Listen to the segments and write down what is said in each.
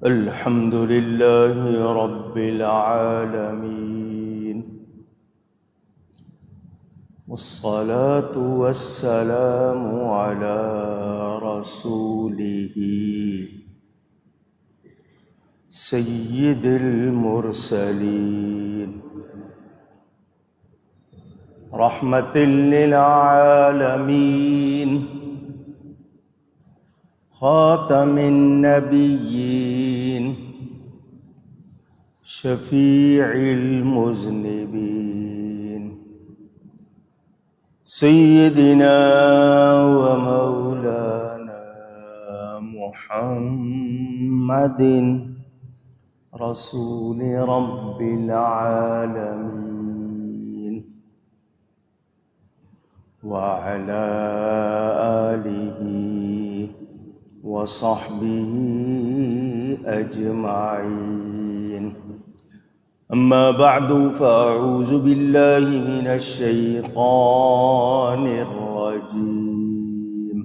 الحمد لله رب العالمين، والصلاة والسلام على رسوله سيد المرسلين رحمة للعالمين، خاتم النبيين، شفيع المذنبين، سيدنا ومولانا محمد رسول رب العالمين، وعلى آله وصحبه أجمعين. أما بعد، فأعوذ بالله من الشيطان الرجيم.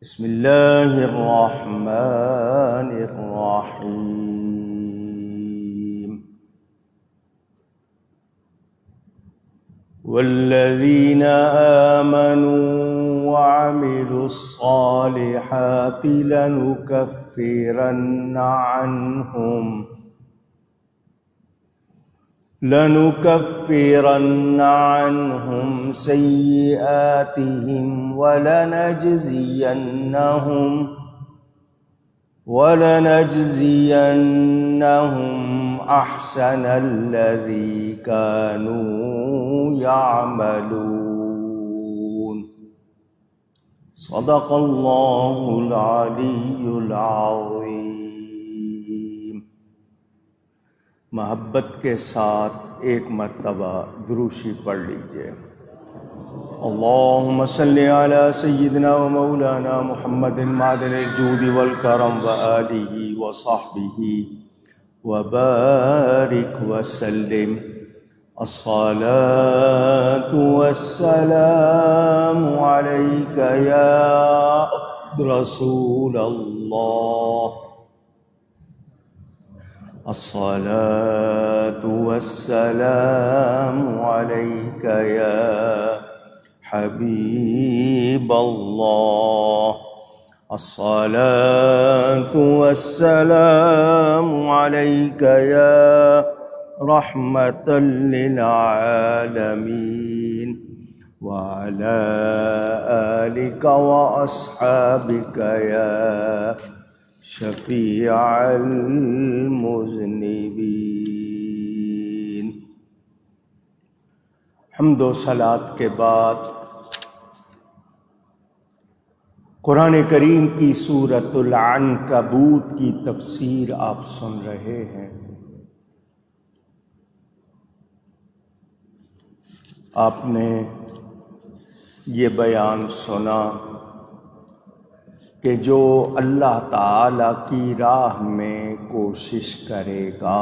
بسم الله الرحمن الرحيم. والذين آمنوا وعملوا الصالحات لنكفرن عنهم سيئاتهم ولنجزينهم أحسن الذي كانوا يعملون. صدق اللہ العلی العظیم. محبت کے ساتھ ایک مرتبہ دروشی پڑھ لیجئے. اللہم صلی علی سیدنا و مولانا محمد معدن الجود والکرم وآلہ وصحبہ وبارک وسلم. الصلاة والسلام عليك يا رسول الله، الصلاة والسلام عليك يا حبيب الله، الصلاة والسلام عليك يا رحمة للعالمين، وعلى آلك وأصحابك يا شفيع المذنبين. حمد و صلاۃ کے بعد قرآن کریم کی سورۃ العنکبوت کی تفسیر آپ سن رہے ہیں. آپ نے یہ بیان سنا کہ جو اللہ تعالی کی راہ میں کوشش کرے گا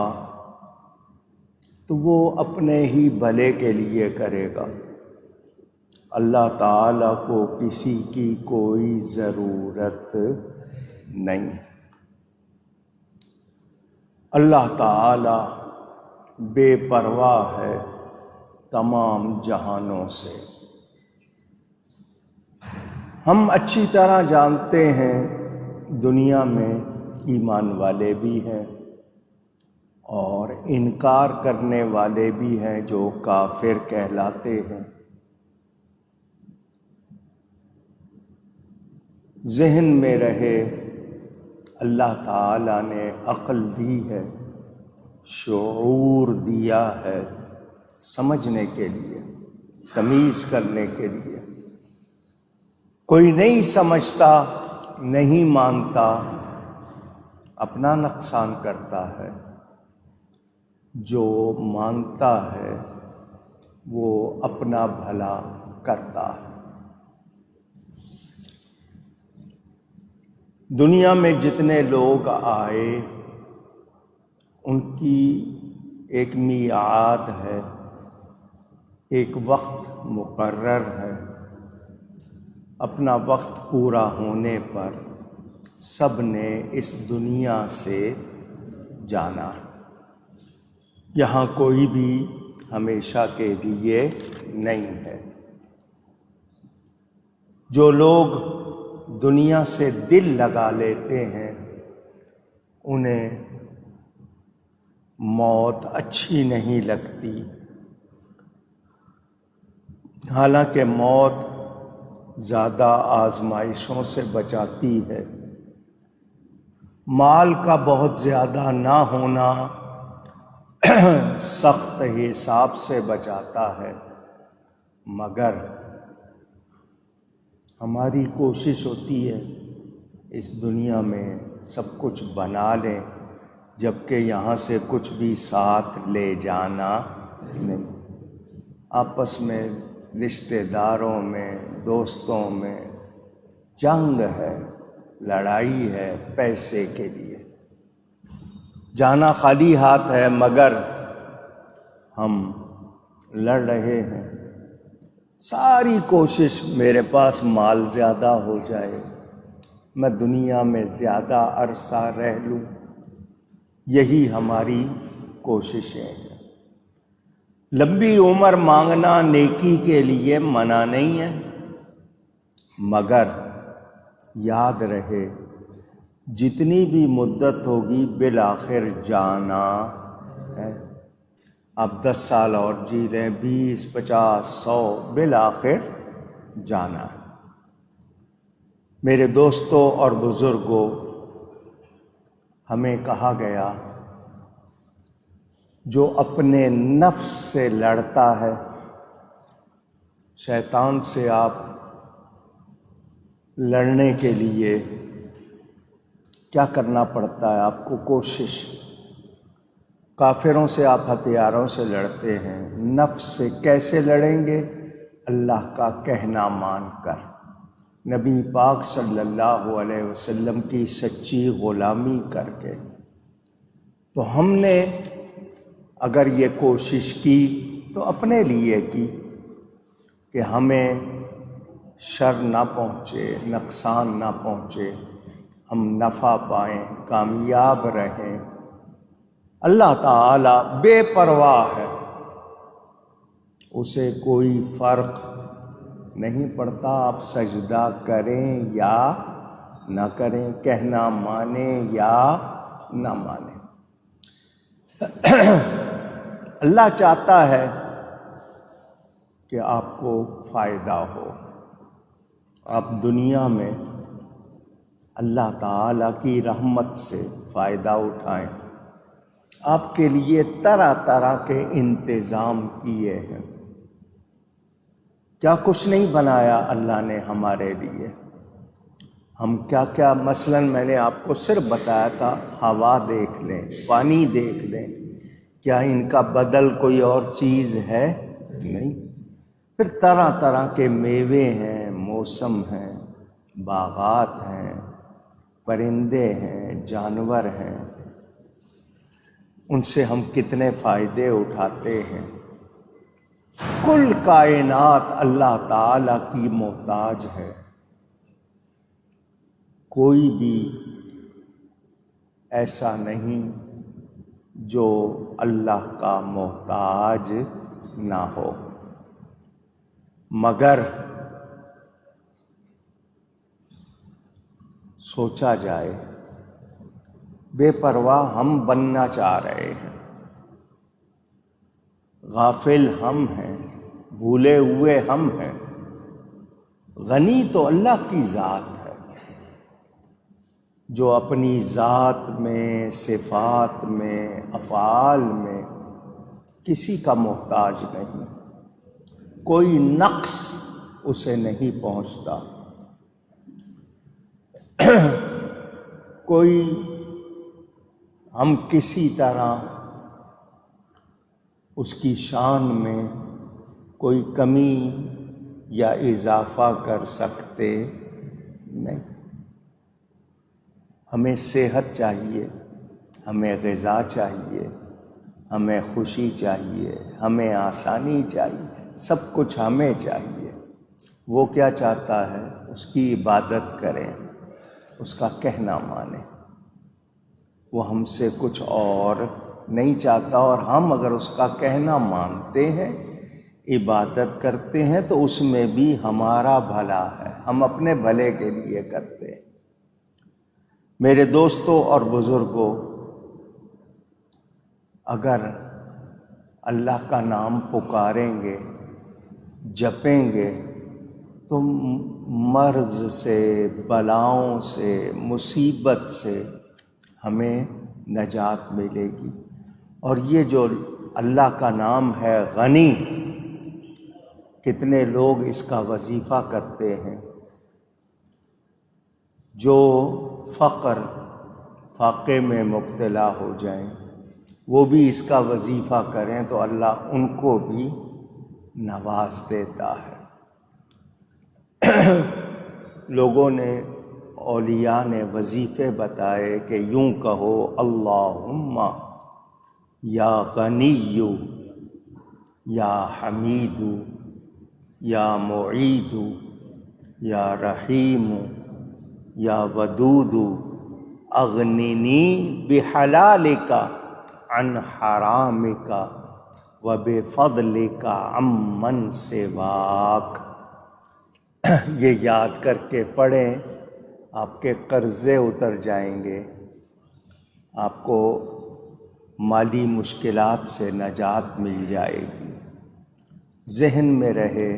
تو وہ اپنے ہی بھلے کے لیے کرے گا. اللہ تعالی کو کسی کی کوئی ضرورت نہیں. اللہ تعالی بے پرواہ ہے تمام جہانوں سے. ہم اچھی طرح جانتے ہیں دنیا میں ایمان والے بھی ہیں اور انکار کرنے والے بھی ہیں جو کافر کہلاتے ہیں. ذہن میں رہے اللہ تعالیٰ نے عقل دی ہے، شعور دیا ہے سمجھنے کے لیے، تمیز کرنے کے لیے. کوئی نہیں سمجھتا، نہیں مانتا، اپنا نقصان کرتا ہے. جو مانتا ہے وہ اپنا بھلا کرتا ہے. دنیا میں جتنے لوگ آئے ان کی ایک میعاد ہے، ایک وقت مقرر ہے. اپنا وقت پورا ہونے پر سب نے اس دنیا سے جانا، یہاں کوئی بھی ہمیشہ کے لیے نہیں ہے۔ جو لوگ دنیا سے دل لگا لیتے ہیں انہیں موت اچھی نہیں لگتی، حالانکہ موت زیادہ آزمائشوں سے بچاتی ہے۔ مال کا بہت زیادہ نہ ہونا سخت حساب سے بچاتا ہے، مگر ہماری کوشش ہوتی ہے اس دنیا میں سب کچھ بنا لیں، جبکہ یہاں سے کچھ بھی ساتھ لے جانا نہیں۔ آپس میں، رشتہ داروں میں، دوستوں میں جنگ ہے، لڑائی ہے پیسے کے لیے۔ جانا خالی ہاتھ ہے مگر ہم لڑ رہے ہیں۔ ساری کوشش میرے پاس مال زیادہ ہو جائے، میں دنیا میں زیادہ عرصہ رہ لوں، یہی ہماری کوششیں ہیں۔ لمبی عمر مانگنا نیکی کے لیے منع نہیں ہے، مگر یاد رہے جتنی بھی مدت ہوگی بالآخر جانا ہے۔ اب 10 سال اور جی لیں، 20، 50، 100، بالآخر جانا ہے۔ میرے دوستوں اور بزرگوں، ہمیں کہا گیا جو اپنے نفس سے لڑتا ہے، شیطان سے آپ لڑنے کے لیے کیا کرنا پڑتا ہے آپ کو؟ کوشش۔ کافروں سے آپ ہتھیاروں سے لڑتے ہیں، نفس سے کیسے لڑیں گے؟ اللہ کا کہنا مان کر، نبی پاک صلی اللہ علیہ وسلم کی سچی غلامی کر کے۔ تو ہم نے اگر یہ کوشش کی تو اپنے لیے کی کہ ہمیں شر نہ پہنچے، نقصان نہ پہنچے، ہم نفع پائیں، کامیاب رہیں۔ اللہ تعالی بے پرواہ ہے، اسے کوئی فرق نہیں پڑتا آپ سجدہ کریں یا نہ کریں، کہنا مانیں یا نہ مانیں۔ اللہ چاہتا ہے کہ آپ کو فائدہ ہو، آپ دنیا میں اللہ تعالی کی رحمت سے فائدہ اٹھائیں۔ آپ کے لیے طرح طرح کے انتظام کیے ہیں، کیا کچھ نہیں بنایا اللہ نے ہمارے لیے؟ ہم کیا کیا، مثلاً میں نے آپ کو صرف بتایا تھا ہوا دیکھ لیں، پانی دیکھ لیں، کیا ان کا بدل کوئی اور چیز ہے؟ نہیں۔ پھر طرح طرح کے میوے ہیں، موسم ہیں، باغات ہیں، پرندے ہیں، جانور ہیں، ان سے ہم کتنے فائدے اٹھاتے ہیں۔ کل کائنات اللہ تعالی کی محتاج ہے، کوئی بھی ایسا نہیں جو اللہ کا محتاج نہ ہو، مگر سوچا جائے بے پرواہ ہم بننا چاہ رہے ہیں، غافل ہم ہیں، بھولے ہوئے ہم ہیں۔ غنی تو اللہ کی ذات ہے، جو اپنی ذات میں، صفات میں، افعال میں کسی کا محتاج نہیں، کوئی نقص اسے نہیں پہنچتا، کوئی ہم کسی طرح اس کی شان میں کوئی کمی یا اضافہ کر سکتے نہیں۔ ہمیں صحت چاہیے، ہمیں غذا چاہیے، ہمیں خوشی چاہیے، ہمیں آسانی چاہیے، سب کچھ ہمیں چاہیے۔ وہ کیا چاہتا ہے؟ اس کی عبادت کریں، اس کا کہنا مانیں۔ وہ ہم سے کچھ اور نہیں چاہتا، اور ہم اگر اس کا کہنا مانتے ہیں، عبادت کرتے ہیں، تو اس میں بھی ہمارا بھلا ہے، ہم اپنے بھلے کے لیے کرتے ہیں۔ میرے دوستوں اور بزرگوں، اگر اللہ کا نام پکاریں گے، جپیں گے، تو مرض سے، بلاؤں سے، مصیبت سے ہمیں نجات ملے گی۔ اور یہ جو اللہ کا نام ہے غنی، کتنے لوگ اس کا وظیفہ کرتے ہیں؟ جو فاقے میں مبتلا ہو جائیں، وہ بھی اس کا وظیفہ کریں تو اللہ ان کو بھی نواز دیتا ہے۔ لوگوں نے، اولیاء نے وظیفے بتائے کہ یوں کہو: اللہم یا غنی یا حمید یا معید یا رحیم یا ودود اغننی بحلالک عن حرامک وبفضلک عمن سواک۔ یہ یاد کر کے پڑھیں، آپ کے قرضے اتر جائیں گے، آپ کو مالی مشکلات سے نجات مل جائے گی۔ ذہن میں رہے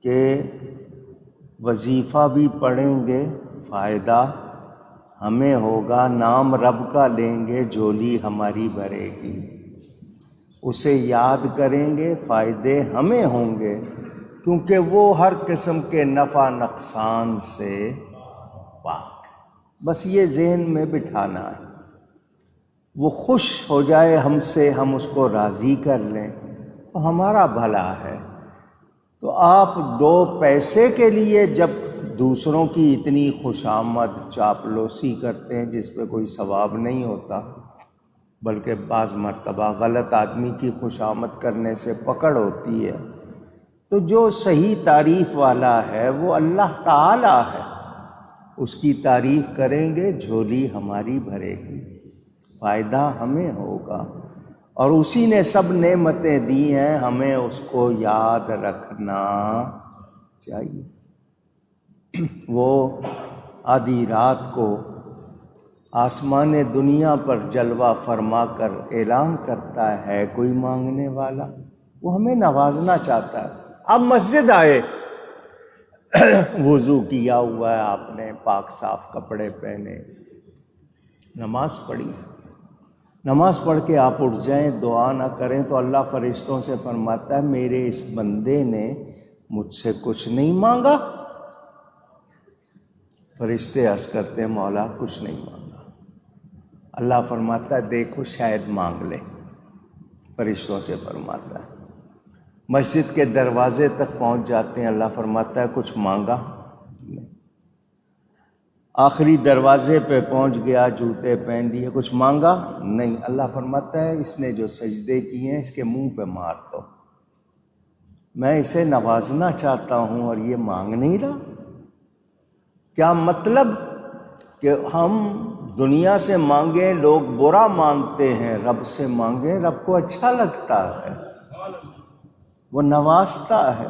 کہ وظیفہ بھی پڑھیں گے، فائدہ ہمیں ہوگا، نام رب کا لیں گے، جھولی ہماری بھرے گی۔ اسے یاد کریں گے، فائدے ہمیں ہوں گے، کیونکہ وہ ہر قسم کے نفع نقصان سے پاک ہے۔ بس یہ ذہن میں بٹھانا ہے۔ وہ خوش ہو جائے ہم سے، ہم اس کو راضی کر لیں تو ہمارا بھلا ہے۔ تو آپ دو پیسے کے لیے جب دوسروں کی اتنی خوشامد چاپلوسی کرتے ہیں جس پہ کوئی ثواب نہیں ہوتا، بلکہ بعض مرتبہ غلط آدمی کی خوشامد کرنے سے پکڑ ہوتی ہے، تو جو صحیح تعریف والا ہے وہ اللہ تعالی ہے، اس کی تعریف کریں گے، جھولی ہماری بھرے گی، فائدہ ہمیں ہوگا، اور اسی نے سب نعمتیں دی ہیں، ہمیں اس کو یاد رکھنا چاہیے۔ وہ آدھی رات کو آسمان دنیا پر جلوہ فرما کر اعلان کرتا ہے، کوئی مانگنے والا، وہ ہمیں نوازنا چاہتا ہے۔ اب مسجد آئے، وضو کیا ہوا ہے آپ نے، پاک صاف کپڑے پہنے، نماز پڑھی، نماز پڑھ کے آپ اٹھ جائیں، دعا نہ کریں تو اللہ فرشتوں سے فرماتا ہے میرے اس بندے نے مجھ سے کچھ نہیں مانگا۔ فرشتے عرض کرتے ہیں مولا کچھ نہیں مانگا۔ اللہ فرماتا ہے دیکھو شاید مانگ لے، فرشتوں سے فرماتا ہے۔ مسجد کے دروازے تک پہنچ جاتے ہیں، اللہ فرماتا ہے کچھ مانگا نہیں۔ آخری دروازے پہ پہنچ گیا، جوتے پہن لیے، کچھ مانگا نہیں۔ اللہ فرماتا ہے اس نے جو سجدے کیے ہیں اس کے منہ پہ مار دو، میں اسے نوازنا چاہتا ہوں اور یہ مانگ نہیں رہا۔ کیا مطلب کہ ہم دنیا سے مانگیں لوگ برا مانتے ہیں، رب سے مانگیں رب کو اچھا لگتا ہے، وہ نوازتا ہے،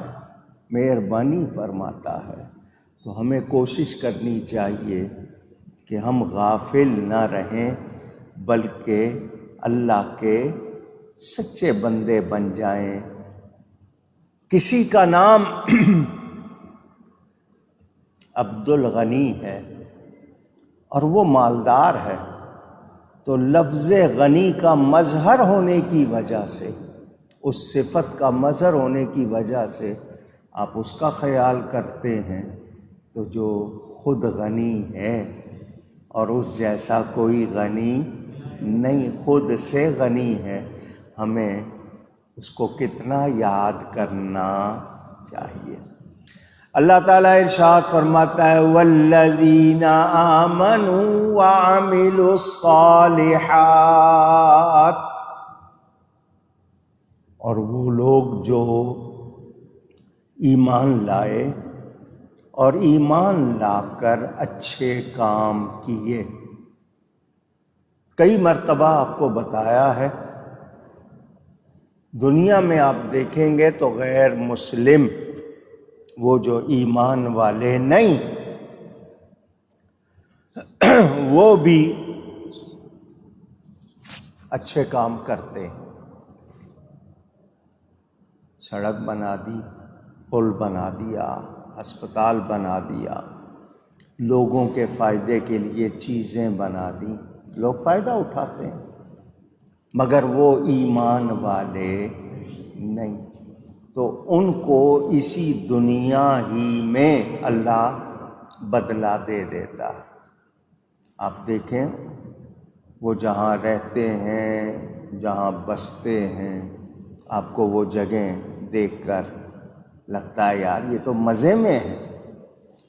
مہربانی فرماتا ہے۔ تو ہمیں کوشش کرنی چاہیے کہ ہم غافل نہ رہیں، بلکہ اللہ کے سچے بندے بن جائیں۔ کسی کا نام عبد الغنی ہے اور وہ مالدار ہے، تو لفظ غنی کا مظہر ہونے کی وجہ سے، اس صفت کا مظہر ہونے کی وجہ سے آپ اس کا خیال کرتے ہیں، تو جو خود غنی ہے اور اس جیسا کوئی غنی نہیں، خود سے غنی ہے، ہمیں اس کو کتنا یاد کرنا چاہیے۔ اللہ تعالیٰ ارشاد فرماتا ہے والذین آمنوا وعملوا الصالحات، اور وہ لوگ جو ایمان لائے اور ایمان لا کر اچھے کام کیے۔ کئی مرتبہ آپ کو بتایا ہے، دنیا میں آپ دیکھیں گے تو غیر مسلم، وہ جو ایمان والے نہیں، وہ بھی اچھے کام کرتے ہیں۔ سڑک بنا دی، پل بنا دیا، ہسپتال بنا دیا، لوگوں کے فائدے کے لیے چیزیں بنا دی، لوگ فائدہ اٹھاتے ہیں، مگر وہ ایمان والے نہیں، تو ان کو اسی دنیا ہی میں اللہ بدلہ دے دیتا ہے۔ آپ دیکھیں، وہ جہاں رہتے ہیں، جہاں بستے ہیں، آپ کو وہ جگہیں دیکھ کر لگتا ہے یار یہ تو مزے میں ہے،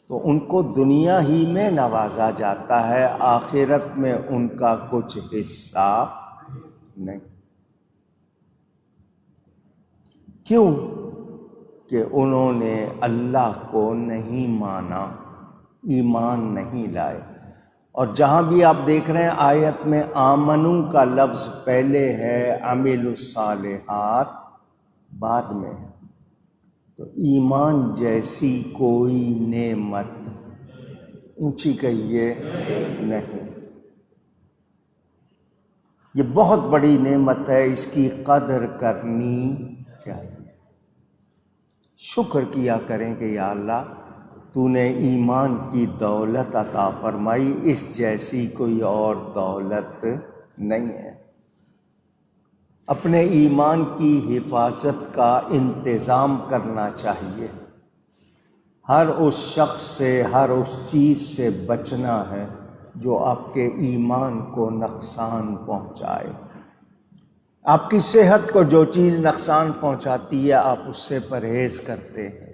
تو ان کو دنیا ہی میں نوازا جاتا ہے، آخرت میں ان کا کچھ حصہ نہیں۔ کیوں؟ کہ انہوں نے اللہ کو نہیں مانا، ایمان نہیں لائے۔ اور جہاں بھی آپ دیکھ رہے ہیں آیت میں آمنو کا لفظ پہلے ہے، عملوا الصالحات بعد میں ہے، تو ایمان جیسی کوئی نعمت اونچی کہیے نہیں، یہ بہت بڑی نعمت ہے، اس کی قدر کرنی چاہیے۔ شکر کیا کریں کہ یا اللہ تو نے ایمان کی دولت عطا فرمائی، اس جیسی کوئی اور دولت نہیں ہے۔ اپنے ایمان کی حفاظت کا انتظام کرنا چاہیے، ہر اس شخص سے، ہر اس چیز سے بچنا ہے جو آپ کے ایمان کو نقصان پہنچائے۔ آپ کی صحت کو جو چیز نقصان پہنچاتی ہے آپ اس سے پرہیز کرتے ہیں،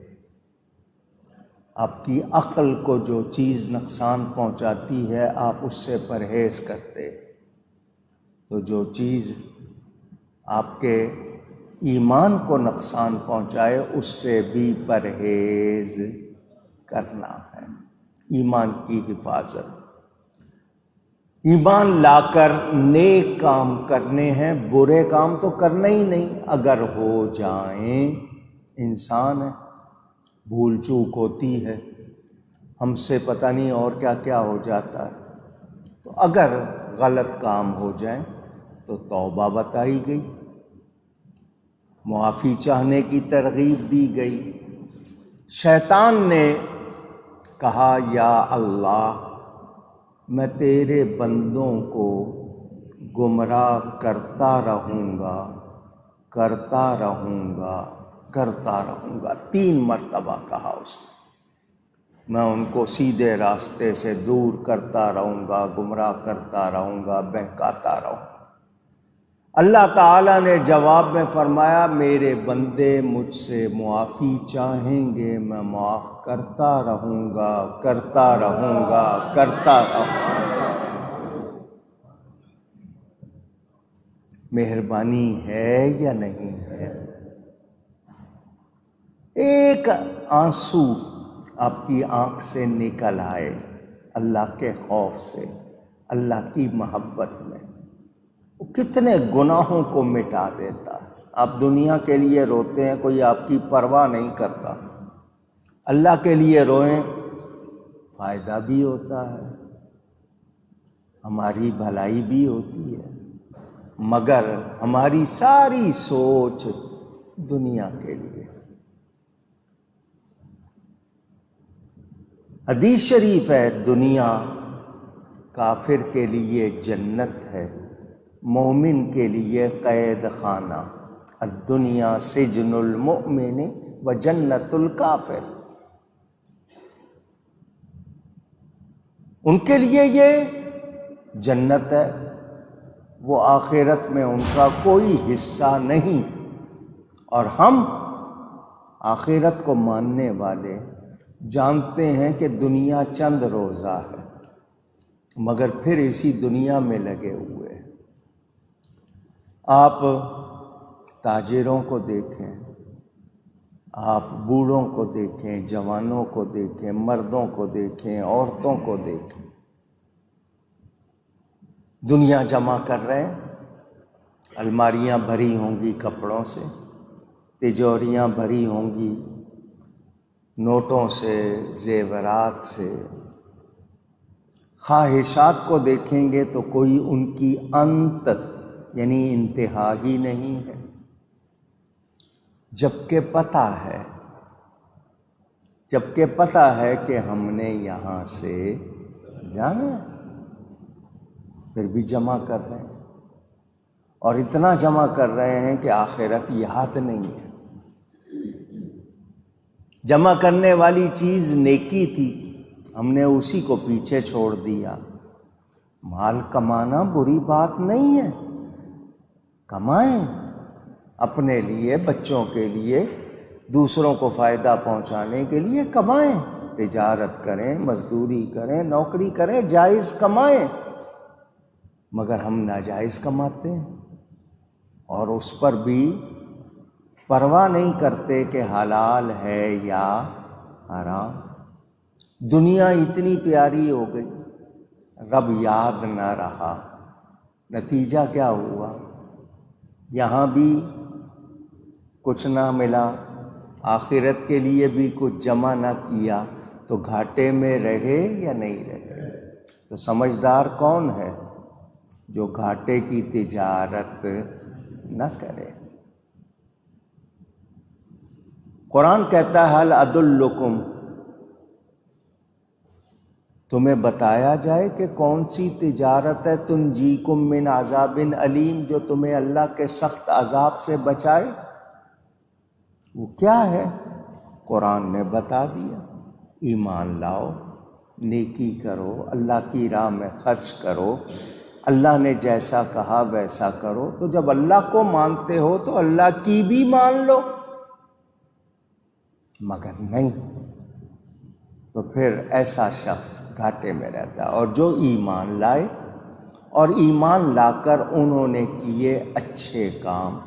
آپ کی عقل کو جو چیز نقصان پہنچاتی ہے آپ اس سے پرہیز کرتے ہیں، تو جو چیز آپ کے ایمان کو نقصان پہنچائے اس سے بھی پرہیز کرنا ہے۔ ایمان کی حفاظت، ایمان لا کر نیک کام کرنے ہیں، برے کام تو کرنا ہی نہیں، اگر ہو جائیں، انسان ہے، بھول چوک ہوتی ہے، ہم سے پتہ نہیں اور کیا کیا ہو جاتا ہے، تو اگر غلط کام ہو جائیں تو توبہ بتائی گئی، معافی چاہنے کی ترغیب دی گئی۔ شیطان نے کہا یا اللہ میں تیرے بندوں کو گمراہ کرتا رہوں گا، کرتا رہوں گا، کرتا رہوں گا، 3 مرتبہ کہا اس نے، میں ان کو سیدھے راستے سے دور کرتا رہوں گا، گمراہ کرتا رہوں گا، بہکاتا رہوں گا۔ اللہ تعالیٰ نے جواب میں فرمایا میرے بندے مجھ سے معافی چاہیں گے، میں معاف کرتا رہوں گا، کرتا رہوں گا، کرتا رہوں گا۔ مہربانی ہے یا نہیں ہے؟ ایک آنسو آپ کی آنکھ سے نکل آئے اللہ کے خوف سے، اللہ کی محبت میں، وہ کتنے گناہوں کو مٹا دیتا ہے۔ آپ دنیا کے لیے روتے ہیں، کوئی آپ کی پرواہ نہیں کرتا، اللہ کے لیے روئیں، فائدہ بھی ہوتا ہے، ہماری بھلائی بھی ہوتی ہے، مگر ہماری ساری سوچ دنیا کے لیے۔ حدیث شریف ہے دنیا کافر کے لیے جنت ہے، مومن کے لیے قید خانہ، الدنیا سجن المؤمن و جنت الکافر۔ ان کے لیے یہ جنت ہے، وہ آخرت میں ان کا کوئی حصہ نہیں، اور ہم آخرت کو ماننے والے جانتے ہیں کہ دنیا چند روزہ ہے، مگر پھر اسی دنیا میں لگے ہوئے ہیں۔ آپ تاجروں کو دیکھیں، آپ بوڑھوں کو دیکھیں، جوانوں کو دیکھیں، مردوں کو دیکھیں، عورتوں کو دیکھیں، دنیا جمع کر رہے ہیں، الماریاں بھری ہوں گی کپڑوں سے، تجوریاں بھری ہوں گی نوٹوں سے، زیورات سے۔ خواہشات کو دیکھیں گے تو کوئی ان کی انت یعنی انتہا ہی نہیں ہے، جبکہ پتہ ہے کہ ہم نے یہاں سے جانا ہے، پھر بھی جمع کر رہے ہیں، اور اتنا جمع کر رہے ہیں کہ آخرت یاد نہیں ہے۔ جمع کرنے والی چیز نیکی تھی، ہم نے اسی کو پیچھے چھوڑ دیا۔ مال کمانا بری بات نہیں ہے، کمائیں، اپنے لیے، بچوں کے لیے، دوسروں کو فائدہ پہنچانے کے لیے کمائیں، تجارت کریں، مزدوری کریں، نوکری کریں، جائز کمائیں، مگر ہم ناجائز کماتے ہیں اور اس پر بھی پرواہ نہیں کرتے کہ حلال ہے یا حرام۔ دنیا اتنی پیاری ہو گئی، رب یاد نہ رہا، نتیجہ کیا ہوا؟ یہاں بھی کچھ نہ ملا، آخرت کے لیے بھی کچھ جمع نہ کیا، تو گھاٹے میں رہے یا نہیں رہے؟ تو سمجھدار کون ہے؟ جو گھاٹے کی تجارت نہ کرے۔ قرآن کہتا ہے حل ادلکم، تمہیں بتایا جائے کہ کون سی تجارت ہے تنجیکم من عذاب علیم، جو تمہیں اللہ کے سخت عذاب سے بچائے؟ وہ کیا ہے؟ قرآن نے بتا دیا، ایمان لاؤ، نیکی کرو، اللہ کی راہ میں خرچ کرو، اللہ نے جیسا کہا ویسا کرو۔ تو جب اللہ کو مانتے ہو تو اللہ کی بھی مان لو، مگر نہیں تو پھر ایسا شخص گھاٹے میں رہتا ہے۔ اور جو ایمان لائے اور ایمان لا کر انہوں نے کیے اچھے کام،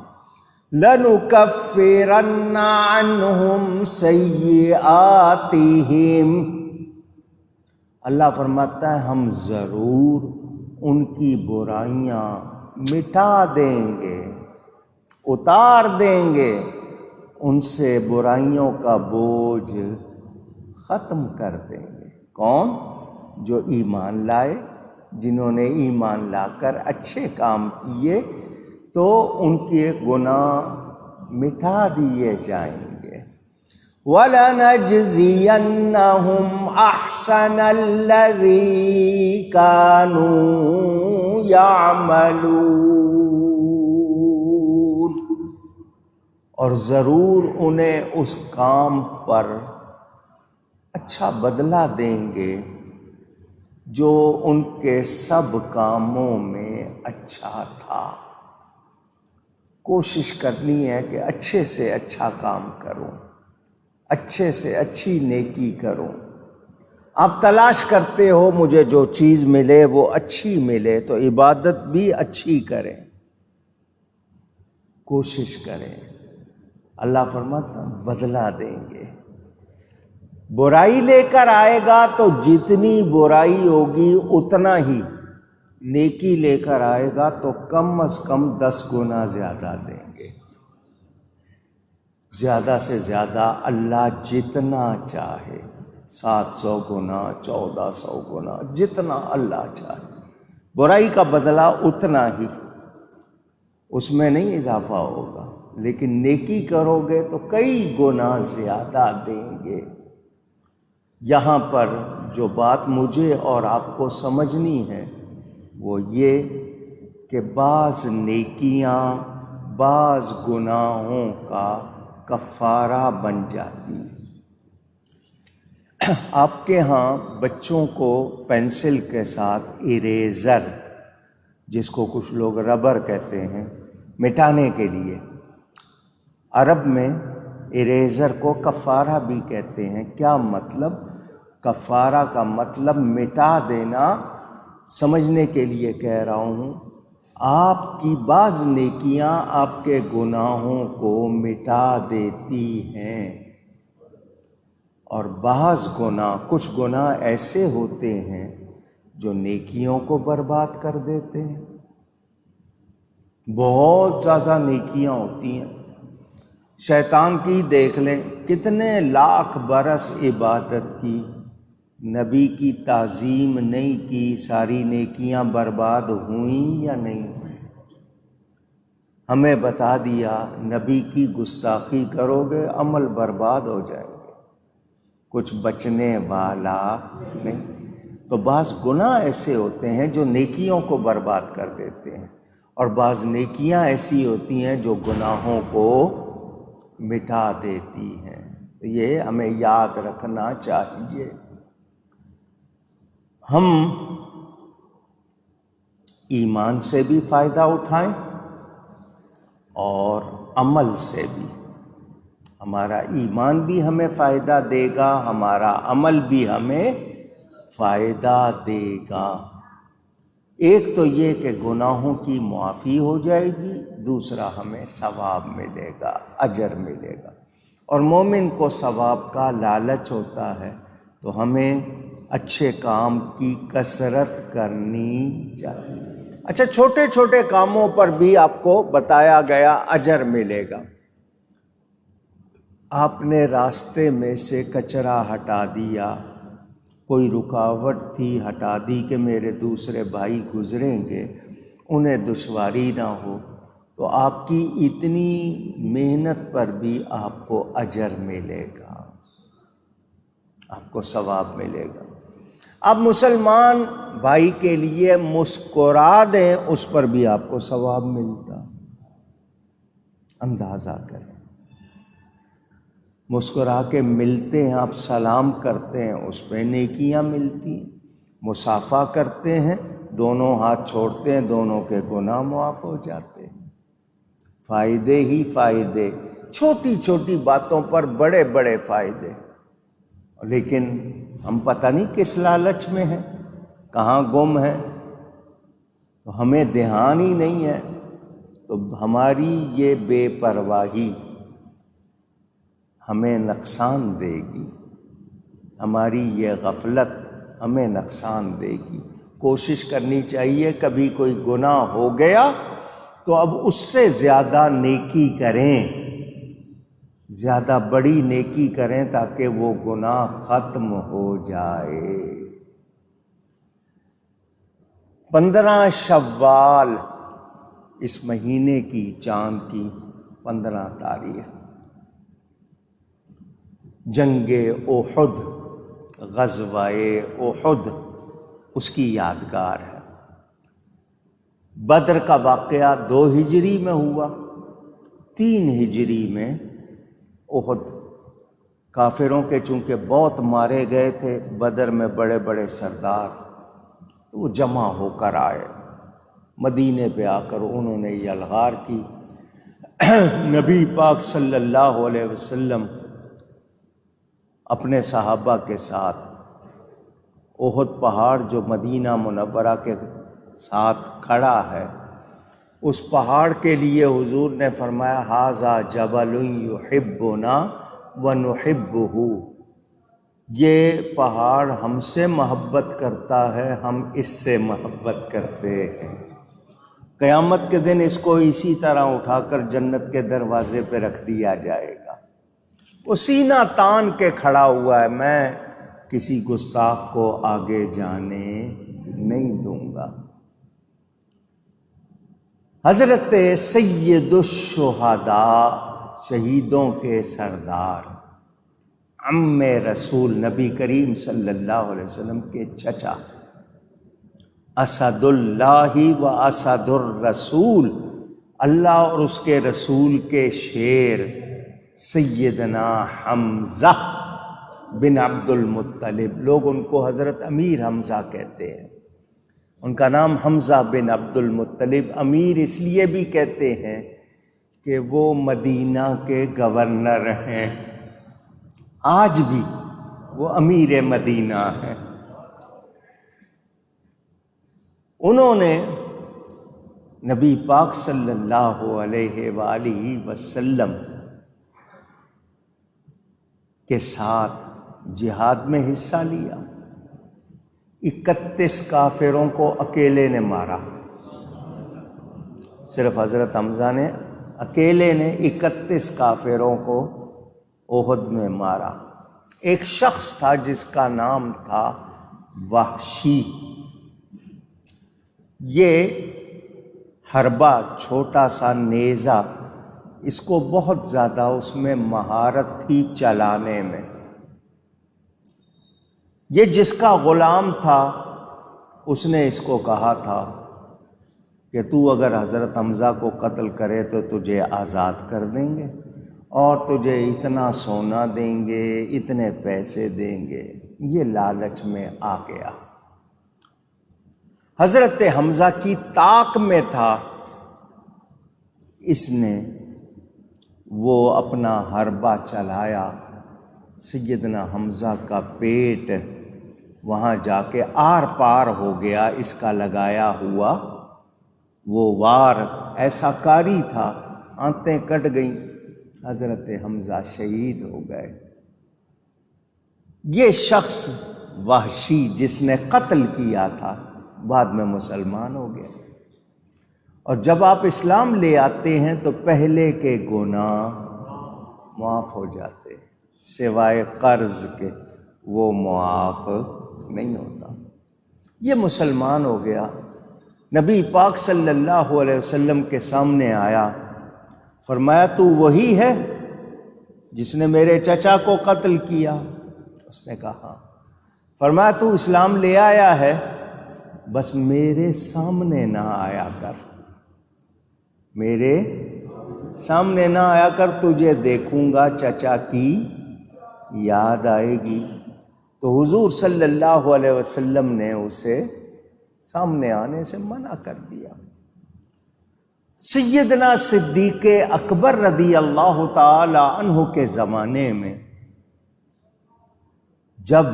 لَنُكَفِّرَنَّ عَنْهُمْ سَيِّئَاتِهِمْ، اللہ فرماتا ہے ہم ضرور ان کی برائیاں مٹا دیں گے، اتار دیں گے، ان سے برائیوں کا بوجھ ختم کر دیں گے۔ کون؟ جو ایمان لائے، جنہوں نے ایمان لا کر اچھے کام کیے تو ان کے گناہ مٹا دیے جائیں گے۔ وَلَنَجْزِيَنَّهُمْ أَحْسَنَ الَّذِي كَانُوا يَعْمَلُونَ، اور ضرور انہیں اس کام پر اچھا بدلہ دیں گے جو ان کے سب کاموں میں اچھا تھا۔ کوشش کرنی ہے کہ اچھے سے اچھا کام کروں، اچھے سے اچھی نیکی کروں۔ آپ تلاش کرتے ہو مجھے جو چیز ملے وہ اچھی ملے، تو عبادت بھی اچھی کریں، کوشش کریں۔ اللہ فرماتا بدلہ دیں گے۔ برائی لے کر آئے گا تو جتنی برائی ہوگی اتنا ہی، نیکی لے کر آئے گا تو کم از کم 10 گنا زیادہ دیں گے۔ زیادہ سے زیادہ اللہ جتنا چاہے، 700 گنا، 1400 گنا، جتنا اللہ چاہے، برائی کا بدلہ اتنا ہی، اس میں نہیں اضافہ ہوگا۔ لیکن نیکی کرو گے تو کئی گنا زیادہ دیں گے۔ یہاں پر جو بات مجھے اور آپ کو سمجھنی ہے وہ یہ کہ بعض نیکیاں بعض گناہوں کا کفارہ بن جاتی ہے۔ آپ کے ہاں بچوں کو پینسل کے ساتھ اریزر، جس کو کچھ لوگ ربر کہتے ہیں، مٹانے کے لیے، عرب میں اریزر کو کفارہ بھی کہتے ہیں۔ کیا مطلب؟ کفارہ کا مطلب مٹا دینا۔ سمجھنے کے لیے کہہ رہا ہوں، آپ کی بعض نیکیاں آپ کے گناہوں کو مٹا دیتی ہیں، اور بعض گناہ، کچھ گناہ ایسے ہوتے ہیں جو نیکیوں کو برباد کر دیتے ہیں۔ بہت زیادہ نیکیاں ہوتی ہیں، شیطان کی دیکھ لیں، کتنے لاکھ برس عبادت کی، نبی کی تعظیم نہیں کی، ساری نیکیاں برباد ہوئیں یا نہیں ہوئیں؟ ہمیں بتا دیا نبی کی گستاخی کرو گے عمل برباد ہو جائیں گے، کچھ بچنے والا نہیں۔ تو بعض گناہ ایسے ہوتے ہیں جو نیکیوں کو برباد کر دیتے ہیں، اور بعض نیکیاں ایسی ہوتی ہیں جو گناہوں کو مٹا دیتی ہیں۔ یہ ہمیں یاد رکھنا چاہیے۔ ہم ایمان سے بھی فائدہ اٹھائیں اور عمل سے بھی۔ ہمارا ایمان بھی ہمیں فائدہ دے گا، ہمارا عمل بھی ہمیں فائدہ دے گا۔ ایک تو یہ کہ گناہوں کی معافی ہو جائے گی، دوسرا ہمیں ثواب ملے گا، اجر ملے گا، اور مومن کو ثواب کا لالچ ہوتا ہے، تو ہمیں اچھے کام کی کثرت کرنی چاہیے۔ اچھا، چھوٹے چھوٹے کاموں پر بھی آپ کو بتایا گیا اجر ملے گا۔ آپ نے راستے میں سے کچرا ہٹا دیا، کوئی رکاوٹ تھی ہٹا دی کہ میرے دوسرے بھائی گزریں گے، انہیں دشواری نہ ہو، تو آپ کی اتنی محنت پر بھی آپ کو اجر ملے گا، آپ کو ثواب ملے گا۔ آپ مسلمان بھائی کے لیے مسکرا دیں، اس پر بھی آپ کو ثواب ملتا۔ اندازہ کریں، مسکرا کے ملتے ہیں، آپ سلام کرتے ہیں، اس پہ نیکیاں ملتی ہیں۔ مصافحہ کرتے ہیں، دونوں ہاتھ چھوڑتے ہیں، دونوں کے گناہ معاف ہو جاتے ہیں۔ فائدے ہی فائدے، چھوٹی چھوٹی باتوں پر بڑے بڑے فائدے، لیکن ہم پتہ نہیں کس لالچ میں ہیں، کہاں گم ہیں، تو ہمیں دھیان ہی نہیں ہے۔ تو ہماری یہ بے پرواہی ہمیں نقصان دے گی، ہماری یہ غفلت ہمیں نقصان دے گی۔ کوشش کرنی چاہیے کبھی کوئی گناہ ہو گیا تو اب اس سے زیادہ نیکی کریں، زیادہ بڑی نیکی کریں تاکہ وہ گناہ ختم ہو جائے۔ 15 شوال اس مہینے کی چاند کی 15 تاریخ، جنگ احد، غزوہ احد اس کی یادگار ہے۔ بدر کا واقعہ 2 ہجری میں ہوا، 3 ہجری میں احد۔ کافروں کے چونکہ بہت مارے گئے تھے بدر میں بڑے بڑے سردار، تو وہ جمع ہو کر آئے مدینے پہ، آ کر انہوں نے یلغار کی۔ نبی پاک صلی اللہ علیہ وسلم اپنے صحابہ کے ساتھ احد پہاڑ جو مدینہ منورہ کے ساتھ کھڑا ہے، اس پہاڑ کے لیے حضور نے فرمایا ھذا جبل یحبنا ونحبہ، یہ پہاڑ ہم سے محبت کرتا ہے، ہم اس سے محبت کرتے ہیں۔ قیامت کے دن اس کو اسی طرح اٹھا کر جنت کے دروازے پہ رکھ دیا جائے گا۔ وہ سینہ تان کے کھڑا ہوا ہے، میں کسی گستاخ کو آگے جانے نہیں دوں گا۔ حضرت سید الشہداء، شہیدوں کے سردار، عم رسول نبی کریم صلی اللہ علیہ وسلم کے چچا، اسد اللہ و اسد الرسول، اللہ اور اس کے رسول کے شیر، سیدنا حمزہ بن عبد المطلب، لوگ ان کو حضرت امیر حمزہ کہتے ہیں، ان کا نام حمزہ بن عبد المطلب۔ امیر اس لیے بھی کہتے ہیں کہ وہ مدینہ کے گورنر ہیں، آج بھی وہ امیر مدینہ ہیں۔ انہوں نے نبی پاک صلی اللہ علیہ وآلہ وسلم کے ساتھ جہاد میں حصہ لیا۔ 31 کافروں کو اکیلے نے مارا، صرف حضرت حمزہ نے اکیلے نے 31 کافروں کو احد میں مارا۔ ایک شخص تھا جس کا نام تھا وحشی۔ یہ حربہ، چھوٹا سا نیزہ، اس کو بہت زیادہ اس میں مہارت تھی چلانے میں۔ یہ جس کا غلام تھا اس نے اس کو کہا تھا کہ تو اگر حضرت حمزہ کو قتل کرے تو تجھے آزاد کر دیں گے اور تجھے اتنا سونا دیں گے، اتنے پیسے دیں گے۔ یہ لالچ میں آ گیا، حضرت حمزہ کی طاق میں تھا، اس نے وہ اپنا حربہ چلایا، سیدنا حمزہ کا پیٹ وہاں جا کے آر پار ہو گیا۔ اس کا لگایا ہوا وہ وار ایسا کاری تھا، آنتیں کٹ گئیں، حضرت حمزہ شہید ہو گئے۔ یہ شخص وحشی جس نے قتل کیا تھا بعد میں مسلمان ہو گیا، اور جب آپ اسلام لے آتے ہیں تو پہلے کے گناہ معاف ہو جاتے ہیں، سوائے قرض کے وہ معاف نہیں ہوتا۔ یہ مسلمان ہو گیا، نبی پاک صلی اللہ علیہ وسلم کے سامنے آیا، فرمایا تو وہی ہے جس نے میرے چچا کو قتل کیا؟ اس نے کہا ہاں۔ فرمایا تو اسلام لے آیا ہے، بس میرے سامنے نہ آیا کر، میرے سامنے نہ آیا کر، تجھے دیکھوں گا چچا کی یاد آئے گی۔ تو حضور صلی اللہ علیہ وسلم نے اسے سامنے آنے سے منع کر دیا۔ سیدنا صدیق اکبر رضی اللہ تعالی عنہ کے زمانے میں جب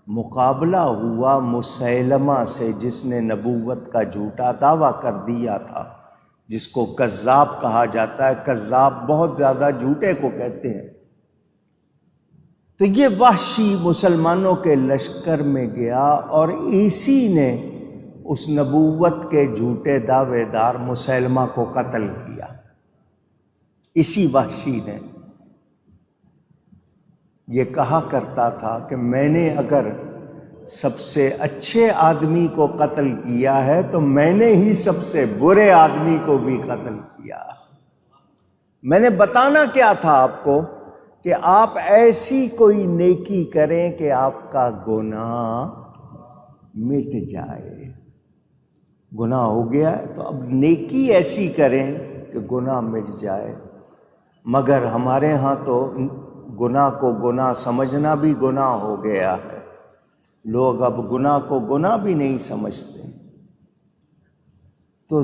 مقابلہ ہوا مسیلمہ سے، جس نے نبوت کا جھوٹا دعویٰ کر دیا تھا، جس کو کذاب کہا جاتا ہے، کذاب بہت زیادہ جھوٹے کو کہتے ہیں، تو یہ وحشی مسلمانوں کے لشکر میں گیا اور اسی نے اس نبوت کے جھوٹے دعوے دار مسیلمہ کو قتل کیا۔ اسی وحشی نے یہ کہا کرتا تھا کہ میں نے اگر سب سے اچھے آدمی کو قتل کیا ہے تو میں نے ہی سب سے برے آدمی کو بھی قتل کیا۔ میں نے بتانا کیا تھا آپ کو کہ آپ ایسی کوئی نیکی کریں کہ آپ کا گناہ مٹ جائے۔ گناہ ہو گیا ہے تو اب نیکی ایسی کریں کہ گناہ مٹ جائے، مگر ہمارے ہاں تو گناہ کو گناہ سمجھنا بھی گناہ ہو گیا ہے، لوگ اب گناہ کو گناہ بھی نہیں سمجھتے۔ تو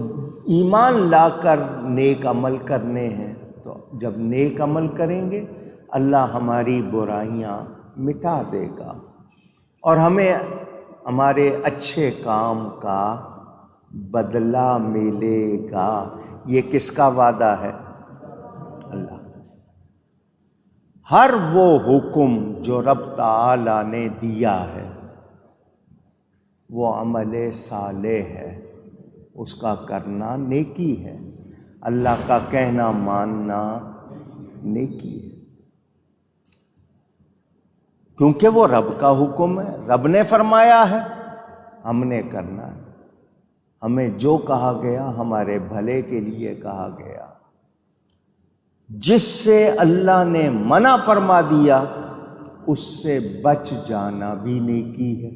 ایمان لا کر نیک عمل کرنے ہیں، تو جب نیک عمل کریں گے اللہ ہماری برائیاں مٹا دے گا اور ہمیں ہمارے اچھے کام کا بدلہ ملے گا۔ یہ کس کا وعدہ ہے؟ اللہ کا۔ ہر وہ حکم جو رب تعالی نے دیا ہے وہ عمل صالح ہے، اس کا کرنا نیکی ہے، اللہ کا کہنا ماننا نیکی ہے، کیونکہ وہ رب کا حکم ہے، رب نے فرمایا ہے، ہم نے کرنا ہے۔ ہمیں جو کہا گیا ہمارے بھلے کے لیے کہا گیا، جس سے اللہ نے منع فرما دیا اس سے بچ جانا بھی نیکی ہے۔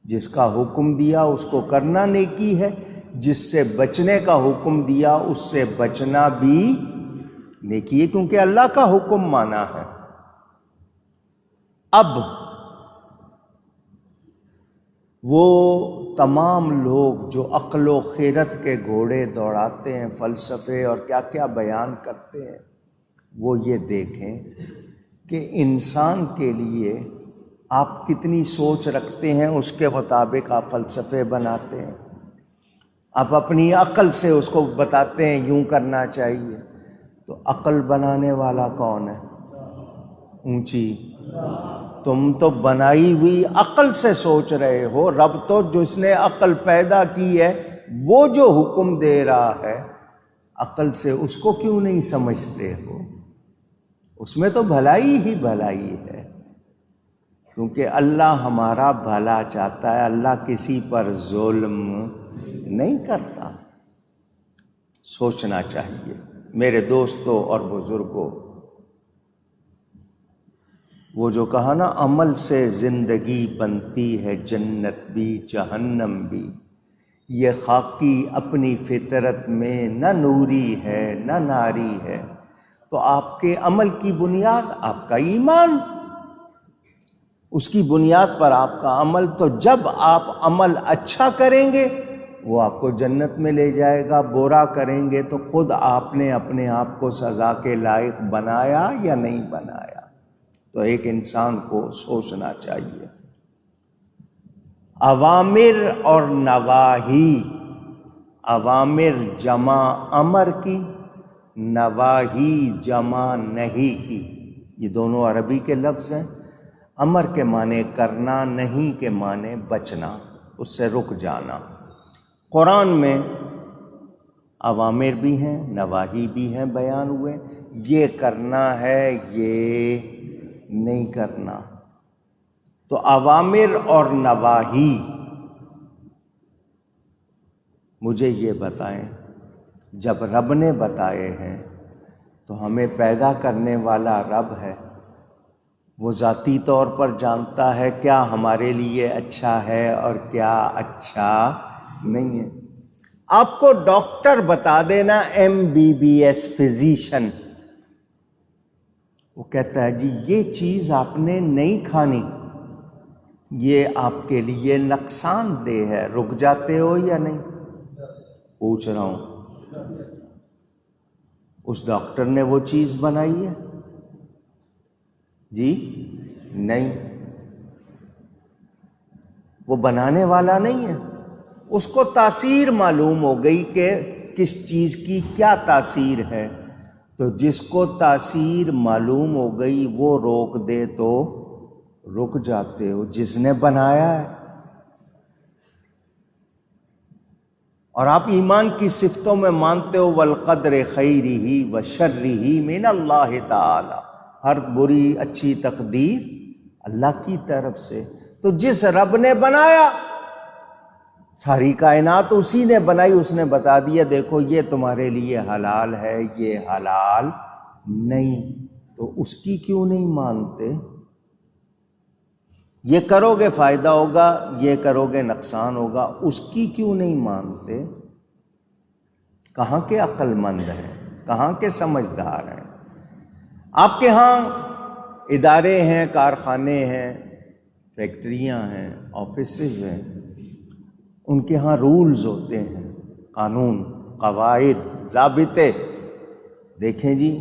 جس کا حکم دیا اس کو کرنا نیکی ہے، جس سے بچنے کا حکم دیا اس سے بچنا بھی نیکی ہے، کیونکہ اللہ کا حکم مانا ہے۔ اب وہ تمام لوگ جو عقل و خیرت کے گھوڑے دوڑاتے ہیں، فلسفے اور کیا کیا بیان کرتے ہیں، وہ یہ دیکھیں کہ انسان کے لیے آپ کتنی سوچ رکھتے ہیں، اس کے مطابق آپ فلسفے بناتے ہیں۔ آپ اپنی عقل سے اس کو بتاتے ہیں یوں کرنا چاہیے، تو عقل بنانے والا کون ہے؟ اونچی تم تو بنائی ہوئی عقل سے سوچ رہے ہو، رب تو جس نے عقل پیدا کی ہے وہ جو حکم دے رہا ہے عقل سے، اس کو کیوں نہیں سمجھتے ہو؟ اس میں تو بھلائی ہی بھلائی ہے، کیونکہ اللہ ہمارا بھلا چاہتا ہے، اللہ کسی پر ظلم نہیں کرتا۔ سوچنا چاہیے میرے دوستوں اور بزرگوں، وہ جو کہا نا عمل سے زندگی بنتی ہے جنت بھی جہنم بھی، یہ خاکی اپنی فطرت میں نہ نوری ہے نہ ناری ہے۔ تو آپ کے عمل کی بنیاد آپ کا ایمان، اس کی بنیاد پر آپ کا عمل، تو جب آپ عمل اچھا کریں گے وہ آپ کو جنت میں لے جائے گا، برا کریں گے تو خود آپ نے اپنے آپ کو سزا کے لائق بنایا یا نہیں بنایا۔ تو ایک انسان کو سوچنا چاہیے۔ اوامر اور نواہی، اوامر جمع امر کی، نواہی جمع نہی کی، یہ دونوں عربی کے لفظ ہیں۔ امر کے معنی کرنا، نہیں کے معنی بچنا، اس سے رک جانا۔ قرآن میں اوامر بھی ہیں نواہی بھی ہیں بیان ہوئے، یہ کرنا ہے یہ نہیں کرنا۔ تو اوامر اور نواہی، مجھے یہ بتائیں جب رب نے بتائے ہیں تو ہمیں پیدا کرنے والا رب ہے، وہ ذاتی طور پر جانتا ہے کیا ہمارے لیے اچھا ہے اور کیا اچھا نہیں ہے۔ آپ کو ڈاکٹر بتا دینا MBBS فزیشین، وہ کہتا ہے جی یہ چیز آپ نے نہیں کھانی، یہ آپ کے لیے نقصان دہ ہے، رک جاتے ہو یا نہیں؟ پوچھ رہا ہوں، اس ڈاکٹر نے وہ چیز بنائی ہے؟ جی نہیں، وہ بنانے والا نہیں ہے، اس کو تاثیر معلوم ہو گئی کہ کس چیز کی کیا تاثیر ہے، تو جس کو تاثیر معلوم ہو گئی وہ روک دے تو رک جاتے ہو، جس نے بنایا ہے۔ اور آپ ایمان کی صفتوں میں مانتے ہو والقدر خیرہ وشرہ من اللہ تعالی، ہر بری اچھی تقدیر اللہ کی طرف سے۔ تو جس رب نے بنایا، ساری کائنات اسی نے بنائی، اس نے بتا دیا دیکھو یہ تمہارے لیے حلال ہے یہ حلال نہیں، تو اس کی کیوں نہیں مانتے؟ یہ کرو گے فائدہ ہوگا، یہ کرو گے نقصان ہوگا، اس کی کیوں نہیں مانتے؟ کہاں کے عقل مند ہیں، کہاں کے سمجھدار ہیں؟ آپ کے ہاں ادارے ہیں، کارخانے ہیں، فیکٹریاں ہیں، آفیسز ہیں، ان کے ہاں رولز ہوتے ہیں، قانون، قواعد، ضابطے۔ دیکھیں جی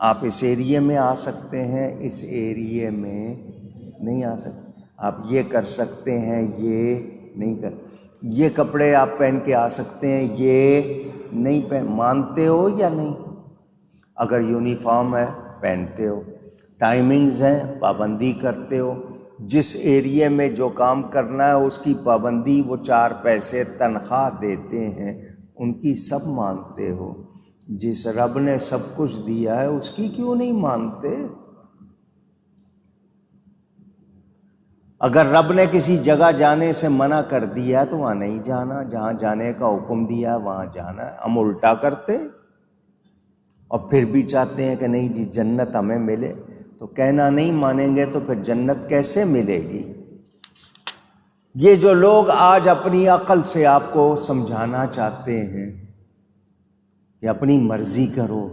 آپ اس ایریے میں آ سکتے ہیں، اس ایریے میں نہیں آ سکتے، آپ یہ کر سکتے ہیں یہ نہیں کر، یہ کپڑے آپ پہن کے آ سکتے ہیں یہ نہیں پہن، مانتے ہو یا نہیں؟ اگر یونیفارم ہے پہنتے ہو، ٹائمنگز ہیں پابندی کرتے ہو، جس ایریے میں جو کام کرنا ہے اس کی پابندی، وہ 4 پیسے تنخواہ دیتے ہیں، ان کی سب مانتے ہو۔ جس رب نے سب کچھ دیا ہے اس کی کیوں نہیں مانتے؟ اگر رب نے کسی جگہ جانے سے منع کر دیا تو وہاں نہیں جانا، جہاں جانے کا حکم دیا وہاں جانا ہے۔ ہم الٹا کرتے اور پھر بھی چاہتے ہیں کہ نہیں جی جنت ہمیں ملے، تو کہنا نہیں مانیں گے تو پھر جنت کیسے ملے گی؟ یہ جو لوگ آج اپنی عقل سے آپ کو سمجھانا چاہتے ہیں کہ اپنی مرضی کرو،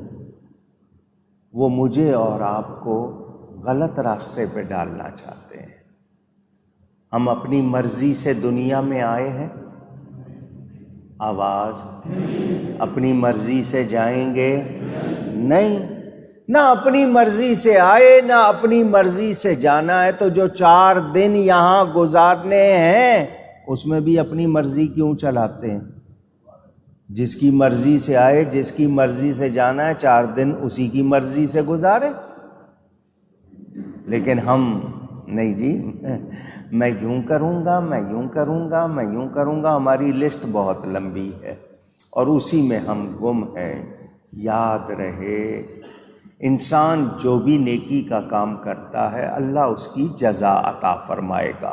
وہ مجھے اور آپ کو غلط راستے پہ ڈالنا چاہتے ہیں۔ ہم اپنی مرضی سے دنیا میں آئے ہیں، آواز، اپنی مرضی سے جائیں گے نہیں، نہ اپنی مرضی سے آئے نہ اپنی مرضی سے جانا ہے۔ تو جو 4 دن یہاں گزارنے ہیں اس میں بھی اپنی مرضی کیوں چلاتے ہیں؟ جس کی مرضی سے آئے، جس کی مرضی سے جانا ہے، 4 دن اسی کی مرضی سے گزارے۔ لیکن ہم نہیں جی، میں یوں کروں گا، میں یوں کروں گا، میں یوں کروں گا، ہماری لسٹ بہت لمبی ہے اور اسی میں ہم گم ہیں۔ یاد رہے، انسان جو بھی نیکی کا کام کرتا ہے اللہ اس کی جزا عطا فرمائے گا۔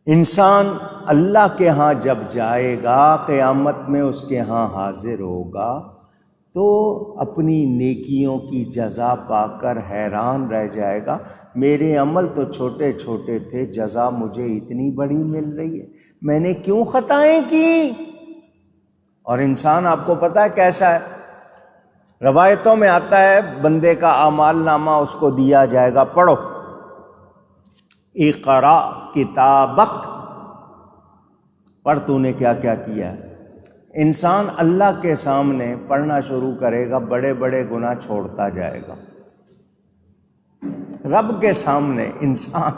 انسان اللہ کے ہاں جب جائے گا، قیامت میں اس کے ہاں حاضر ہوگا تو اپنی نیکیوں کی جزا پا کر حیران رہ جائے گا، میرے عمل تو چھوٹے چھوٹے تھے، جزا مجھے اتنی بڑی مل رہی ہے، میں نے کیوں خطائیں کی؟ اور انسان آپ کو پتہ ہے کیسا ہے؟ روایتوں میں آتا ہے بندے کا اعمال نامہ اس کو دیا جائے گا، پڑھو اقرا کتابک، پڑھ تو نے کیا کیا کیا ہے۔ انسان اللہ کے سامنے پڑھنا شروع کرے گا، بڑے بڑے گناہ چھوڑتا جائے گا۔ رب کے سامنے انسان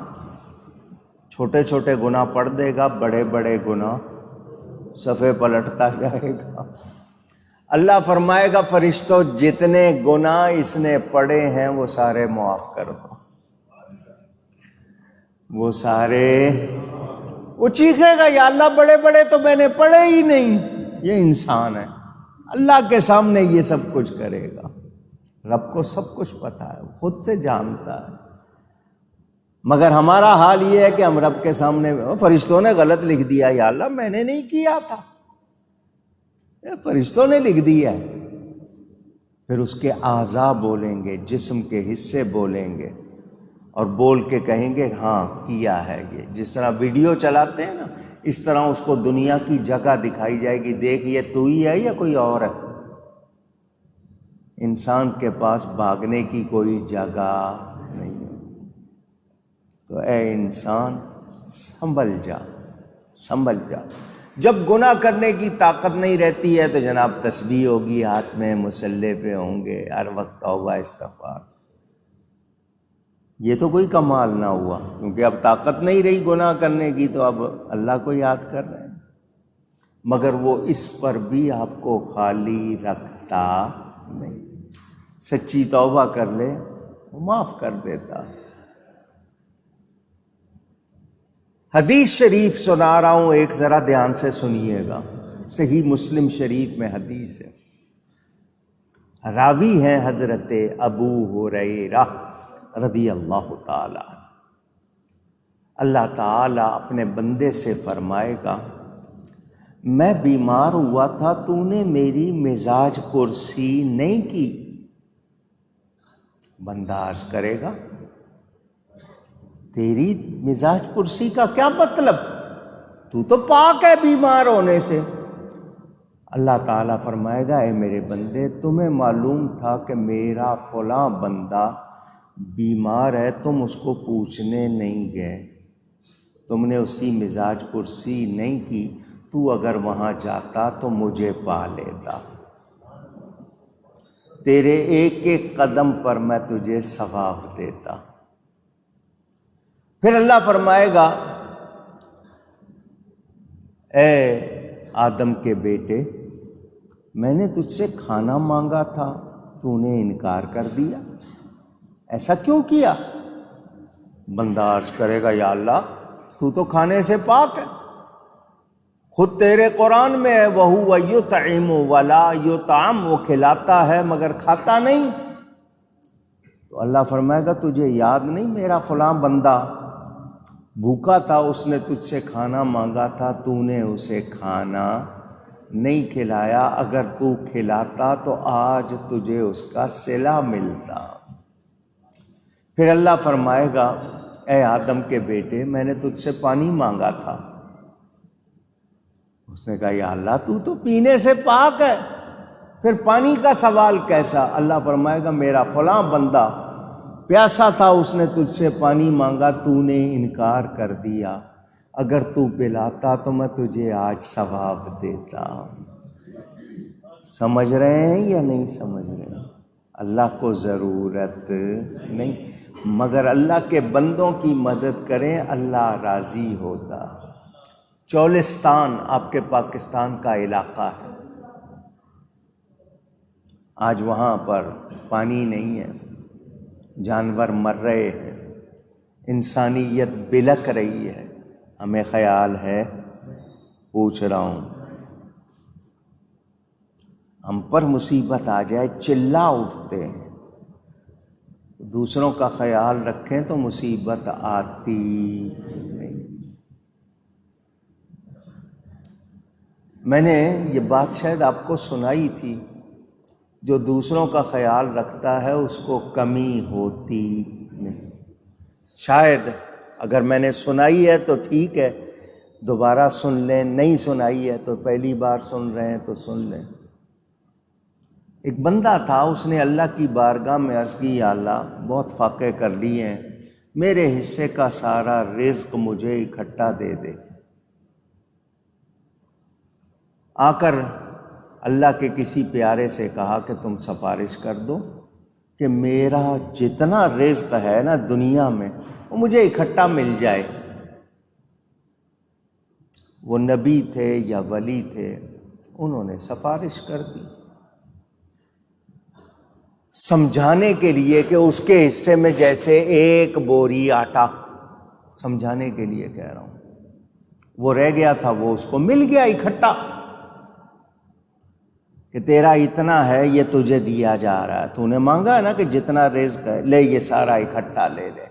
چھوٹے چھوٹے گناہ پڑھ دے گا، بڑے بڑے گناہ صفحے پلٹتا جائے گا۔ اللہ فرمائے گا فرشتوں جتنے گناہ اس نے پڑھے ہیں وہ سارے معاف کر دو، وہ سارے، وہ چیخے گا یا اللہ بڑے بڑے تو میں نے پڑھے ہی نہیں۔ یہ انسان ہے، اللہ کے سامنے یہ سب کچھ کرے گا۔ رب کو سب کچھ پتہ ہے، خود سے جانتا ہے، مگر ہمارا حال یہ ہے کہ ہم رب کے سامنے فرشتوں نے غلط لکھ دیا، یا اللہ میں نے نہیں کیا تھا، فرشتوں نے لکھ دیا ہے۔ پھر اس کے اعضاء بولیں گے، جسم کے حصے بولیں گے اور بول کے کہیں گے ہاں کیا ہے یہ۔ جس طرح ویڈیو چلاتے ہیں نا، اس طرح اس کو دنیا کی جگہ دکھائی جائے گی، دیکھ یہ تو ہی ہے یا کوئی اور ہے۔ انسان کے پاس بھاگنے کی کوئی جگہ نہیں ہے۔ تو اے انسان سنبھل جا، سنبھل جا۔ جب گناہ کرنے کی طاقت نہیں رہتی ہے تو جناب تسبیح ہوگی ہاتھ میں، مصلی پہ ہوں گے، ہر وقت توبہ استغفار۔ یہ تو کوئی کمال نہ ہوا، کیونکہ اب طاقت نہیں رہی گناہ کرنے کی تو اب اللہ کو یاد کر رہے ہیں، مگر وہ اس پر بھی آپ کو خالی رکھتا نہیں۔ سچی توبہ کر لے وہ معاف کر دیتا۔ حدیث شریف سنا رہا ہوں، ایک ذرا دھیان سے سنیے گا، صحیح مسلم شریف میں حدیث ہے، راوی ہیں حضرت ابو ہریرہ رضی اللہ تعالی عنہ۔ اللہ تعالیٰ اپنے بندے سے فرمائے گا میں بیمار ہوا تھا، تو نے میری مزاج پرسی نہیں کی۔ بندہ عرض کرے گا تیری مزاج پرسی کا کیا مطلب، تو تو پاک ہے بیمار ہونے سے۔ اللہ تعالیٰ فرمائے گا اے میرے بندے، تمہیں معلوم تھا کہ میرا فلاں بندہ بیمار ہے، تم اس کو پوچھنے نہیں گئے، تم نے اس کی مزاج پرسی نہیں کی، تو اگر وہاں جاتا تو مجھے پا لیتا، تیرے ایک ایک قدم پر میں تجھے ثواب دیتا۔ پھر اللہ فرمائے گا اے آدم کے بیٹے، میں نے تجھ سے کھانا مانگا تھا، تو نے انکار کر دیا، ایسا کیوں کیا؟ بندہ عرض کرے گا یا اللہ تو تو کھانے سے پاک ہے، خود تیرے قرآن میں ہے وَهُوَ يُطْعِمُ وَلَا يُطْعَمُ، وہ کھلاتا ہے مگر کھاتا نہیں۔ تو اللہ فرمائے گا تجھے یاد نہیں میرا فلاں بندہ بھوکا تھا، اس نے تجھ سے کھانا مانگا تھا، تو نے اسے کھانا نہیں کھلایا، اگر تو کھلاتا تو آج تجھے اس کا صلہ ملتا۔ پھر اللہ فرمائے گا اے آدم کے بیٹے، میں نے تجھ سے پانی مانگا تھا، اس نے کہا یا اللہ تو پینے سے پاک ہے، پھر پانی کا سوال کیسا؟ اللہ فرمائے گا میرا فلاں بندہ پیاسا تھا، اس نے تجھ سے پانی مانگا، تو نے انکار کر دیا، اگر تو پلاتا تو میں تجھے آج ثواب دیتا۔ سمجھ رہے ہیں یا نہیں سمجھ رہے ہیں؟ اللہ کو ضرورت نہیں، مگر اللہ کے بندوں کی مدد کریں، اللہ راضی ہوتا۔ چولستان آپ کے پاکستان کا علاقہ ہے، آج وہاں پر پانی نہیں ہے، جانور مر رہے ہیں، انسانیت بلک رہی ہے۔ ہمیں خیال ہے، پوچھ رہا ہوں، ہم پر مصیبت آ جائے چلا اٹھتے ہیں، دوسروں کا خیال رکھیں تو مصیبت آتی نہیں۔ میں نے یہ بات شاید آپ کو سنائی تھی، جو دوسروں کا خیال رکھتا ہے اس کو کمی ہوتی نہیں۔ شاید اگر میں نے سنائی ہے تو ٹھیک ہے، دوبارہ سن لیں، نہیں سنائی ہے تو پہلی بار سن رہے ہیں تو سن لیں۔ ایک بندہ تھا، اس نے اللہ کی بارگاہ میں عرض کی، یا اللہ بہت فاقے کر لیے ہیں، میرے حصے کا سارا رزق مجھے اکٹھا دے دے۔ آ کر اللہ کے کسی پیارے سے کہا کہ تم سفارش کر دو کہ میرا جتنا رزق ہے نا دنیا میں وہ مجھے اکٹھا مل جائے۔ وہ نبی تھے یا ولی تھے، انہوں نے سفارش کر دی سمجھانے کے لیے کہ اس کے حصے میں جیسے ایک بوری آٹا، سمجھانے کے لیے کہہ رہا ہوں، وہ رہ گیا تھا، وہ اس کو مل گیا اکٹھا، کہ تیرا اتنا ہے یہ تجھے دیا جا رہا ہے، تو نے مانگا ہے نا کہ جتنا رزق ہے لے، یہ سارا اکٹھا لے لے۔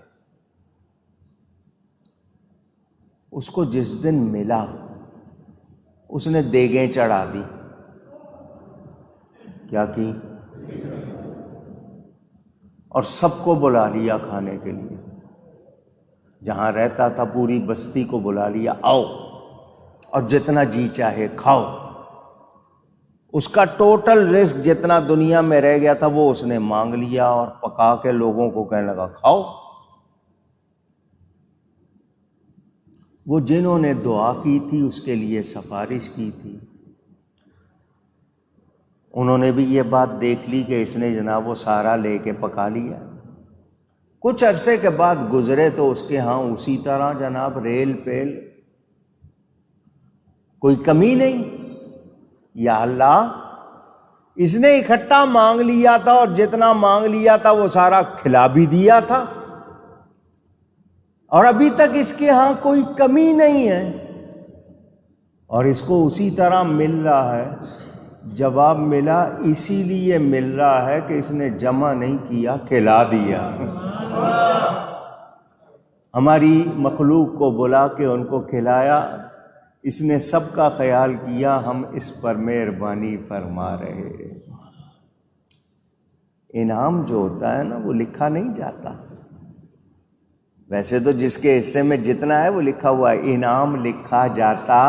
اس کو جس دن ملا اس نے دیگیں چڑھا دی۔ کیا کی؟ اور سب کو بلا لیا کھانے کے لیے، جہاں رہتا تھا پوری بستی کو بلا لیا، آؤ اور جتنا جی چاہے کھاؤ۔ اس کا ٹوٹل رزق جتنا دنیا میں رہ گیا تھا وہ اس نے مانگ لیا اور پکا کے لوگوں کو کہنے لگا کھاؤ۔ وہ جنہوں نے دعا کی تھی اس کے لیے سفارش کی تھی، انہوں نے بھی یہ بات دیکھ لی کہ اس نے جناب وہ سارا لے کے پکا لیا۔ کچھ عرصے کے بعد گزرے تو اس کے ہاں اسی طرح جناب ریل پیل، کوئی کمی نہیں۔ یا اللہ، اس نے اکٹھا مانگ لیا تھا اور جتنا مانگ لیا تھا وہ سارا کھلا بھی دیا تھا، اور ابھی تک اس کے ہاں کوئی کمی نہیں ہے، اور اس کو اسی طرح مل رہا ہے۔ جواب ملا، اسی لیے مل رہا ہے کہ اس نے جمع نہیں کیا، کھلا دیا۔ ہماری مخلوق کو بلا کے ان کو کھلایا، اس نے سب کا خیال کیا، ہم اس پر مہربانی فرما رہے۔ انعام جو ہوتا ہے نا وہ لکھا نہیں جاتا، ویسے تو جس کے حصے میں جتنا ہے وہ لکھا ہوا ہے، انعام لکھا جاتا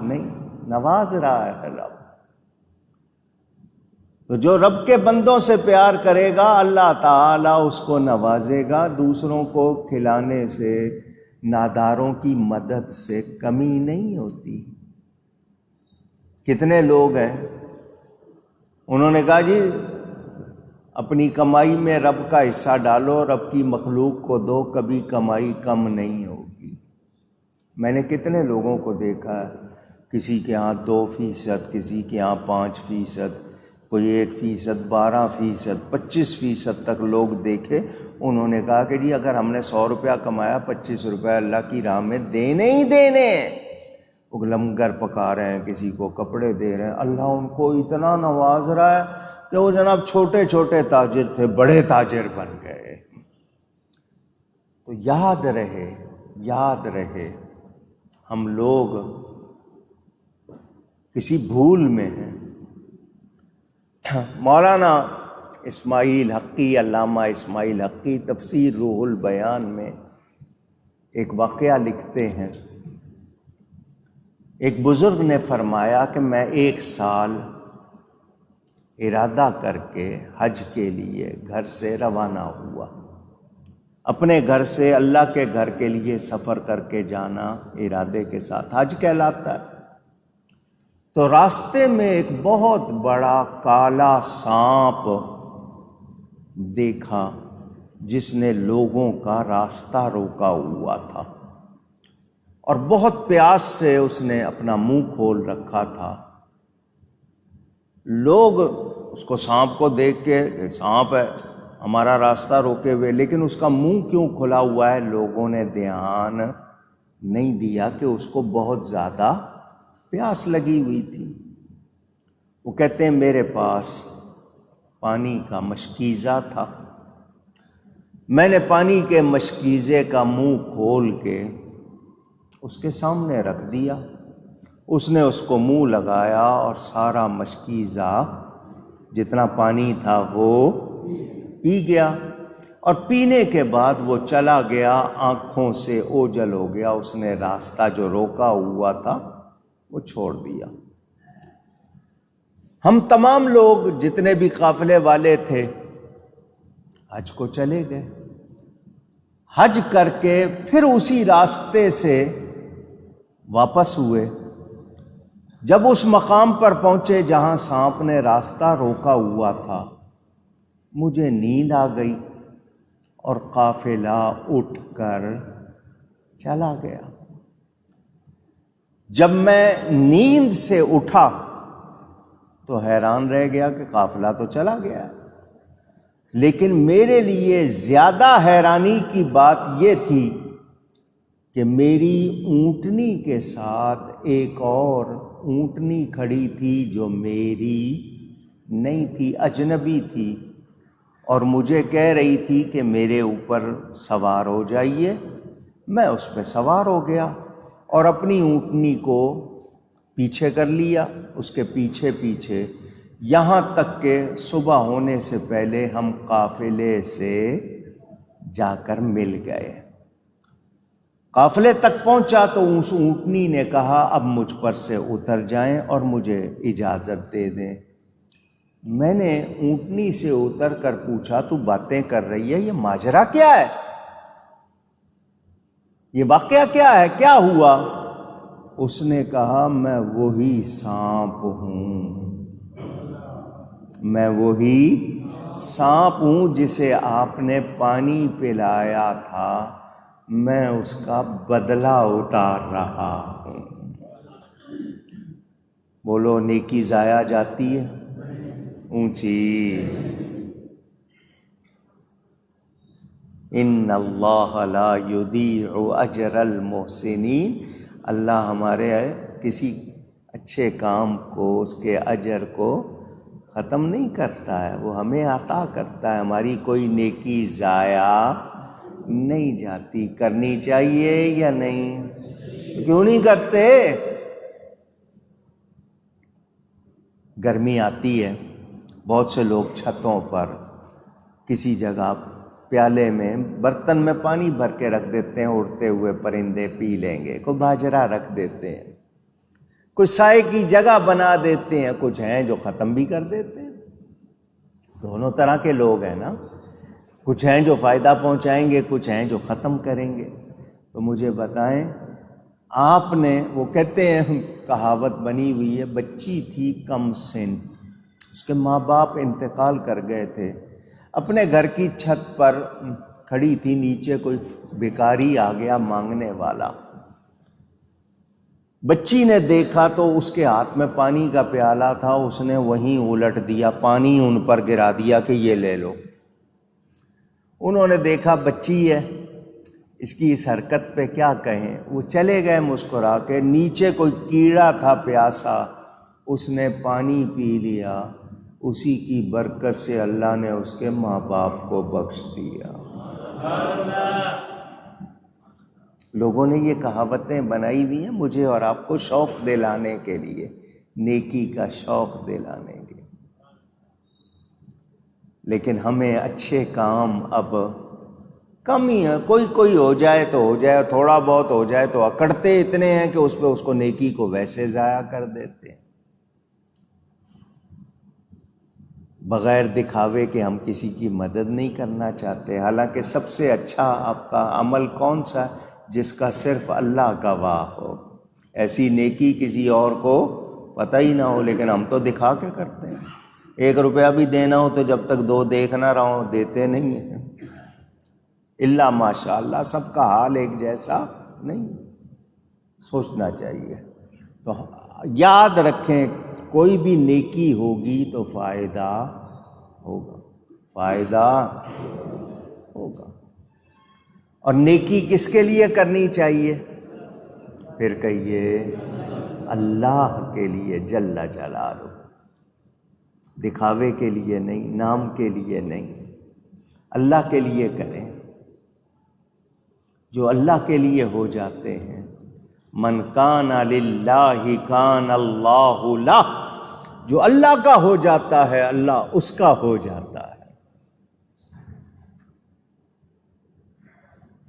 نہیں، نواز رہا ہے رب۔ تو جو رب کے بندوں سے پیار کرے گا اللہ تعالیٰ اس کو نوازے گا، دوسروں کو کھلانے سے، ناداروں کی مدد سے کمی نہیں ہوتی۔ کتنے لوگ ہیں انہوں نے کہا جی اپنی کمائی میں رب کا حصہ ڈالو، رب کی مخلوق کو دو، کبھی کمائی کم نہیں ہوگی۔ میں نے کتنے لوگوں کو دیکھا ہے، کسی کے ہاں 2%، کسی کے ہاں 5%، کوئی 1%، 12%، 25% تک لوگ دیکھے، انہوں نے کہا کہ جی اگر ہم نے 100 روپیہ کمایا، 25 روپیہ اللہ کی راہ میں دینے ہی دینے ہیں۔ وہ لنگر پکا رہے ہیں، کسی کو کپڑے دے رہے ہیں، اللہ ان کو اتنا نواز رہا ہے کہ وہ جناب چھوٹے چھوٹے تاجر تھے بڑے تاجر بن گئے۔ تو یاد رہے ہم لوگ کسی بھول میں ہیں۔ مولانا اسماعیل حقی، علامہ اسماعیل حقی تفسیر روح البیان میں ایک واقعہ لکھتے ہیں۔ ایک بزرگ نے فرمایا کہ میں 1 سال ارادہ کر کے حج کے لیے گھر سے روانہ ہوا، اپنے گھر سے اللہ کے گھر کے لیے سفر کر کے جانا ارادے کے ساتھ حج کہلاتا ہے۔ تو راستے میں ایک بہت بڑا کالا سانپ دیکھا جس نے لوگوں کا راستہ روکا ہوا تھا۔ اور بہت پیاس سے اس نے اپنا منہ کھول رکھا تھا۔ لوگ اس کو سانپ کو دیکھ کے سانپ ہے ہمارا راستہ روکے ہوئے، لیکن اس کا منہ کیوں کھلا ہوا ہے، لوگوں نے دھیان نہیں دیا کہ اس کو بہت زیادہ پیاس لگی ہوئی تھی۔ وہ کہتے ہیں میرے پاس پانی کا مشکیزہ تھا، میں نے پانی کے مشکیزے کا منہ کھول کے اس کے سامنے رکھ دیا، اس نے اس کو منہ لگایا اور سارا مشکیزہ جتنا پانی تھا وہ پی گیا، اور پینے کے بعد وہ چلا گیا، آنکھوں سے اوجل ہو گیا، اس نے راستہ جو روکا ہوا تھا وہ چھوڑ دیا۔ ہم تمام لوگ جتنے بھی قافلے والے تھے حج کو چلے گئے، حج کر کے پھر اسی راستے سے واپس ہوئے۔ جب اس مقام پر پہنچے جہاں سانپ نے راستہ روکا ہوا تھا، مجھے نیند آ گئی اور قافلہ اٹھ کر چلا گیا۔ جب میں نیند سے اٹھا تو حیران رہ گیا کہ قافلہ تو چلا گیا، لیکن میرے لیے زیادہ حیرانی کی بات یہ تھی کہ میری اونٹنی کے ساتھ ایک اور اونٹنی کھڑی تھی جو میری نہیں تھی، اجنبی تھی، اور مجھے کہہ رہی تھی کہ میرے اوپر سوار ہو جائیے۔ میں اس پہ سوار ہو گیا اور اپنی اونٹنی کو پیچھے کر لیا، اس کے پیچھے پیچھے، یہاں تک کہ صبح ہونے سے پہلے ہم قافلے سے جا کر مل گئے۔ قافلے تک پہنچا تو اس اونٹنی نے کہا اب مجھ پر سے اتر جائیں اور مجھے اجازت دے دیں۔ میں نے اونٹنی سے اتر کر پوچھا تو باتیں کر رہی ہے، یہ ماجرا کیا ہے، یہ واقعہ کیا ہے، کیا ہوا؟ اس نے کہا میں وہی سانپ ہوں، میں وہی سانپ ہوں جسے آپ نے پانی پلایا تھا، میں اس کا بدلہ اتار رہا ہوں۔ بولو نیکی ضائع جاتی ہے؟ اونچی۔ ان اللہ لا یضیع اجر المحسنین، اللہ ہمارے کسی اچھے کام کو، اس کے اجر کو ختم نہیں کرتا ہے، وہ ہمیں عطا کرتا ہے، ہماری کوئی نیکی ضائع نہیں جاتی۔ کرنی چاہیے یا نہیں؟ کیوں نہیں کرتے؟ گرمی آتی ہے، بہت سے لوگ چھتوں پر کسی جگہ پیالے میں برتن میں پانی بھر کے رکھ دیتے ہیں، اڑتے ہوئے پرندے پی لیں گے، کوئی باجرہ رکھ دیتے ہیں، کچھ سائے کی جگہ بنا دیتے ہیں، کچھ ہیں جو ختم بھی کر دیتے ہیں۔ دونوں طرح کے لوگ ہیں نا، کچھ ہیں جو فائدہ پہنچائیں گے، کچھ ہیں جو ختم کریں گے۔ تو مجھے بتائیں آپ نے، وہ کہتے ہیں کہاوت بنی ہوئی ہے، بچی تھی کم سن، اس کے ماں باپ انتقال کر گئے تھے، اپنے گھر کی چھت پر کھڑی تھی، نیچے کوئی بھکاری آ گیا مانگنے والا، بچی نے دیکھا تو اس کے ہاتھ میں پانی کا پیالہ تھا، اس نے وہیں الٹ دیا، پانی ان پر گرا دیا کہ یہ لے لو۔ انہوں نے دیکھا بچی ہے، اس کی اس حرکت پہ کیا کہیں، وہ چلے گئے مسکرا کے، نیچے کوئی کیڑا تھا پیاسا، اس نے پانی پی لیا، اسی کی برکت سے اللہ نے اس کے ماں باپ کو بخش دیا۔ لوگوں نے یہ کہاوتیں بنائی ہوئی ہیں مجھے اور آپ کو شوق دلانے کے لیے، نیکی کا شوق دلانے کے لیے، لیکن ہمیں اچھے کام اب کم ہی ہے، کوئی ہو جائے تو ہو جائے، تھوڑا بہت ہو جائے تو اکڑتے اتنے ہیں کہ اس پہ اس کو نیکی کو ویسے ضائع کر دیتے ہیں، بغیر دکھاوے کہ ہم کسی کی مدد نہیں کرنا چاہتے۔ حالانکہ سب سے اچھا آپ کا عمل کون سا، جس کا صرف اللہ گواہ ہو، ایسی نیکی کسی اور کو پتہ ہی نہ ہو، لیکن ہم تو دکھا کے کرتے ہیں۔ 1 روپیہ بھی دینا ہو تو جب تک 2 دیکھ نہ رہا ہوں دیتے نہیں ہیں، اللہ ماشاء اللہ سب کا حال ایک جیسا نہیں۔ سوچنا چاہیے۔ تو یاد رکھیں کوئی بھی نیکی ہوگی تو فائدہ ہوگا، فائدہ ہوگا۔ اور نیکی کس کے لیے کرنی چاہیے؟ پھر کہیے اللہ کے لیے جل جلالہ، دکھاوے کے لیے نہیں، نام کے لیے نہیں، اللہ کے لیے کریں۔ جو اللہ کے لیے ہو جاتے ہیں، من کان للہ کان اللہ لہ، جو اللہ کا ہو جاتا ہے اللہ اس کا ہو جاتا ہے۔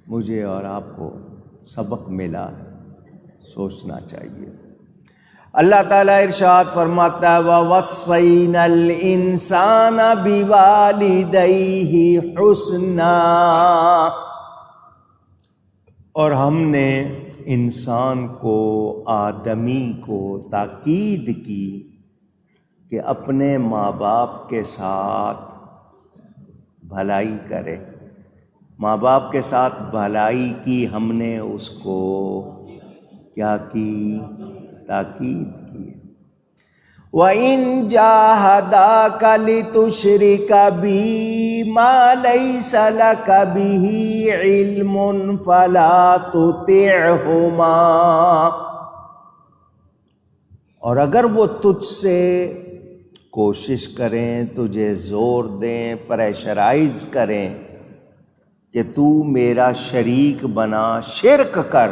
مجھے اور آپ کو سبق ملا ہے، سوچنا چاہیے۔ اللہ تعالیٰ ارشاد فرماتا ہے وَوَصَّيْنَا الْإِنسَانَ بِوَالِدَيْهِ حُسْنًا، اور ہم نے انسان کو، آدمی کو تاکید کی کہ اپنے ماں باپ کے ساتھ بھلائی کرے۔ ماں باپ کے ساتھ بھلائی کی ہم نے اس کو کیا کی؟ تاکید کی۔ وَإِن جَاهَدَاكَ لِتُشْرِكَ بِي مَا لَيْسَ لَكَ بِهِ عِلْمٌ فَلَا تُطِعْهُمَا، اور اگر وہ تجھ سے کوشش کریں، تجھے زور دیں، پریشرائز کریں کہ تو میرا شریک بنا، شرک کر۔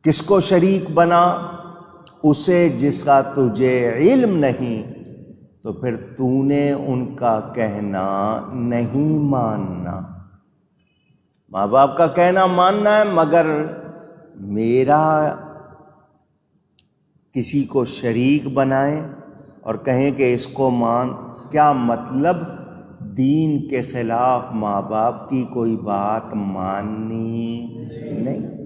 کس کو شریک بنا؟ اسے جس کا تجھے علم نہیں، تو پھر تو نے ان کا کہنا نہیں ماننا۔ ماں باپ کا کہنا ماننا ہے، مگر میرا کسی کو شریک بنائیں اور کہیں کہ اس کو مان، کیا مطلب؟ دین کے خلاف ماں باپ کی کوئی بات ماننی نہیں۔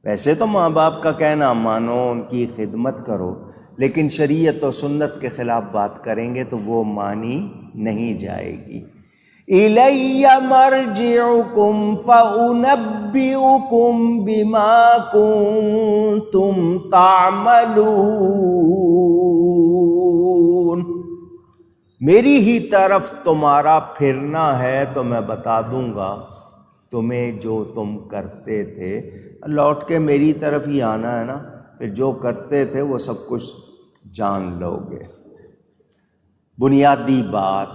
ویسے تو ماں باپ کا کہنا مانو، ان کی خدمت کرو، لیکن شریعت و سنت کے خلاف بات کریں گے تو وہ مانی نہیں جائے گی۔ اِلَيَّ مَرْجِعُكُمْ فَأُنَبِّئُكُم بِمَا كُنتُمْ تَعْمَلُونَ، میری ہی طرف تمہارا پھرنا ہے تو میں بتا دوں گا تمہیں جو تم کرتے تھے۔ لوٹ کے میری طرف ہی آنا ہے نا، پھر جو کرتے تھے وہ سب کچھ جان لو گے۔ بنیادی بات،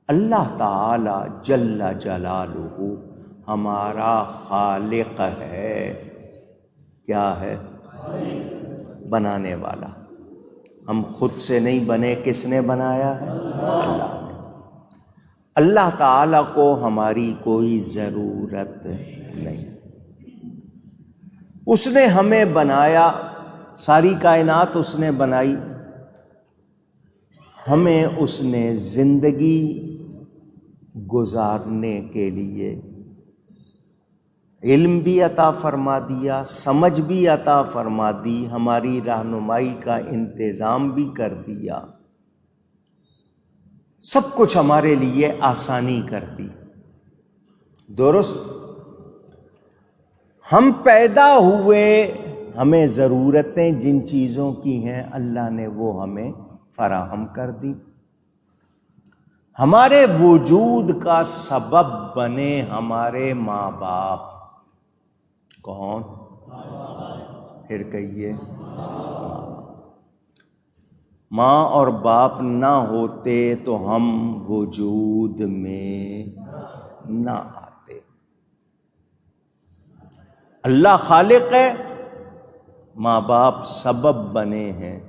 اللہ تعالی جل جلالہ ہمارا خالق ہے۔ کیا ہے؟ بنانے والا۔ ہم خود سے نہیں بنے، کس نے بنایا ہے؟ اللہ نے۔ اللہ تعالیٰ کو ہماری کوئی ضرورت نہیں، اس نے ہمیں بنایا، ساری کائنات اس نے بنائی، ہمیں اس نے زندگی گزارنے کے لیے علم بھی عطا فرما دیا، سمجھ بھی عطا فرما دی، ہماری رہنمائی کا انتظام بھی کر دیا، سب کچھ ہمارے لیے آسانی کر دی۔ درست؟ ہم پیدا ہوئے، ہمیں ضرورتیں جن چیزوں کی ہیں اللہ نے وہ ہمیں فراہم کر دی۔ ہمارے وجود کا سبب بنے ہمارے ماں باپ۔ کون؟ پھر کہیے ماں اور باپ نہ ہوتے تو ہم وجود میں نہ آتے۔ اللہ خالق ہے، ماں باپ سبب بنے ہیں،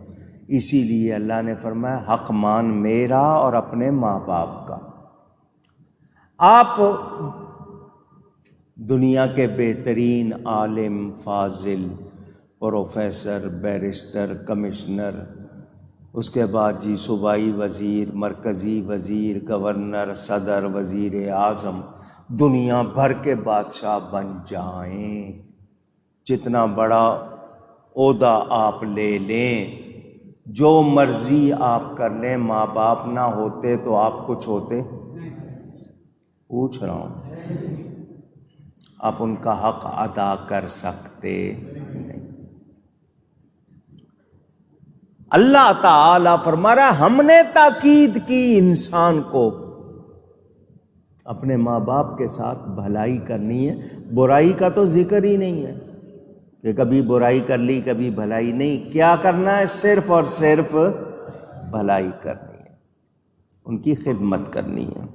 اسی لیے اللہ نے فرمایا حق مان میرا اور اپنے ماں باپ کا۔ آپ دنیا کے بہترین عالم، فاضل، پروفیسر، بیرسٹر، کمشنر، اس کے بعد صوبائی وزیر، مرکزی وزیر، گورنر، صدر، وزیر اعظم، دنیا بھر کے بادشاہ بن جائیں، جتنا بڑا عہدہ آپ لے لیں، جو مرضی آپ کر لیں، ماں باپ نہ ہوتے تو آپ کچھ ہوتے؟ پوچھ رہا ہوں۔ آپ ان کا حق ادا کر سکتے نہیں۔ اللہ تعالی فرما رہا ہے ہم نے تاکید کی انسان کو اپنے ماں باپ کے ساتھ بھلائی کرنی ہے، برائی کا تو ذکر ہی نہیں ہے کہ کبھی برائی کر لی کبھی بھلائی نہیں، کیا کرنا ہے؟ صرف اور صرف بھلائی کرنی ہے، ان کی خدمت کرنی ہے،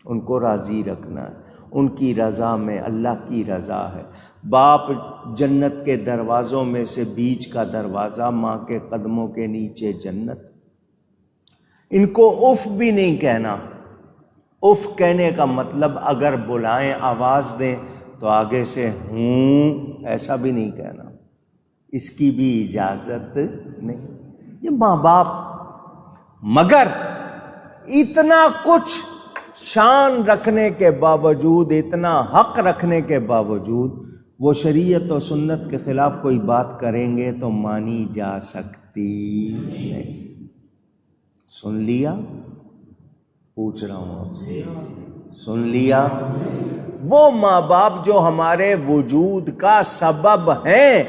ان کو راضی رکھنا ہے، ان کی رضا میں اللہ کی رضا ہے۔ باپ جنت کے دروازوں میں سے بیچ کا دروازہ، ماں کے قدموں کے نیچے جنت، ان کو اف بھی نہیں کہنا۔ اف کہنے کا مطلب اگر بلائیں آواز دیں تو آگے سے ہوں ایسا بھی نہیں کہنا، اس کی بھی اجازت نہیں۔ یہ ماں باپ مگر اتنا کچھ شان رکھنے کے باوجود، اتنا حق رکھنے کے باوجود وہ شریعت و سنت کے خلاف کوئی بات کریں گے تو مانی جا سکتی نہیں۔ سن لیا؟ پوچھ رہا ہوں آپ سے، سن لیا؟ وہ ماں باپ جو ہمارے وجود کا سبب ہیں،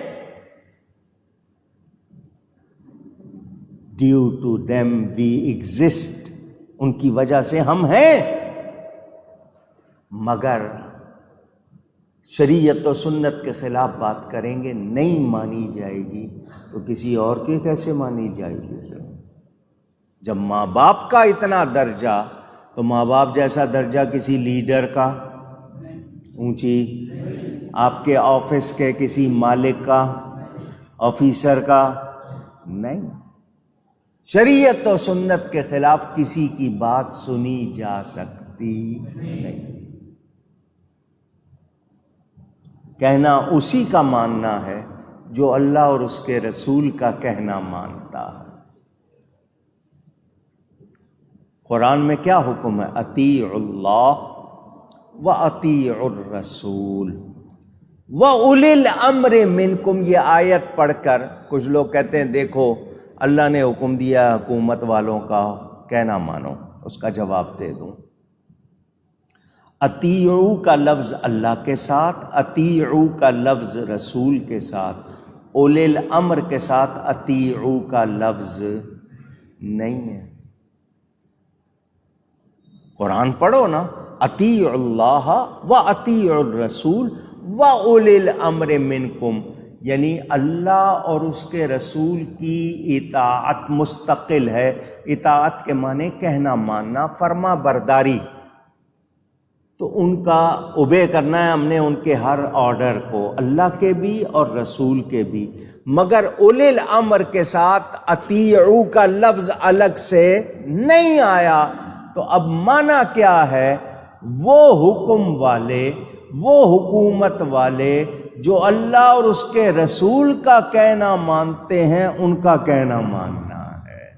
due to them we exist, ان کی وجہ سے ہم ہیں، مگر شریعت و سنت کے خلاف بات کریں گے نہیں مانی جائے گی، تو کسی اور کی کیسے مانی جائے گی؟ جب ماں باپ کا اتنا درجہ، تو ماں باپ جیسا درجہ کسی لیڈر کا اونچی، آپ کے آفس کے کسی مالک کا، آفیسر کا نہیں۔ شریعت و سنت کے خلاف کسی کی بات سنی جا سکتی نہیں۔ کہنا اسی کا ماننا ہے جو اللہ اور اس کے رسول کا کہنا مانتا ہے۔ قرآن میں کیا حکم ہے؟ اطیعوا اللہ واطیعوا الرسول واولی الامر منکم۔ یہ آیت پڑھ کر کچھ لوگ کہتے ہیں دیکھو اللہ نے حکم دیا حکومت والوں کا کہنا مانو، اس کا جواب دے دوں۔ اطیعوا کا لفظ اللہ کے ساتھ، اطیعوا کا لفظ رسول کے ساتھ، اولی الامر کے ساتھ اطیعوا کا لفظ نہیں ہے۔ قرآن پڑھو نا، اطیعوا اللہ و اطیعوا الرسول و اولی الامر منکم، یعنی اللہ اور اس کے رسول کی اطاعت مستقل ہے۔ اطاعت کے معنی کہنا ماننا، فرما برداری، تو ان کا اوبے کرنا ہے ہم نے، ان کے ہر آرڈر کو، اللہ کے بھی اور رسول کے بھی، مگر اولی الامر کے ساتھ اطیعوا کا لفظ الگ سے نہیں آیا۔ تو اب معنی کیا ہے؟ وہ حکم والے، وہ حکومت والے جو اللہ اور اس کے رسول کا کہنا مانتے ہیں، ان کا کہنا ماننا ہے۔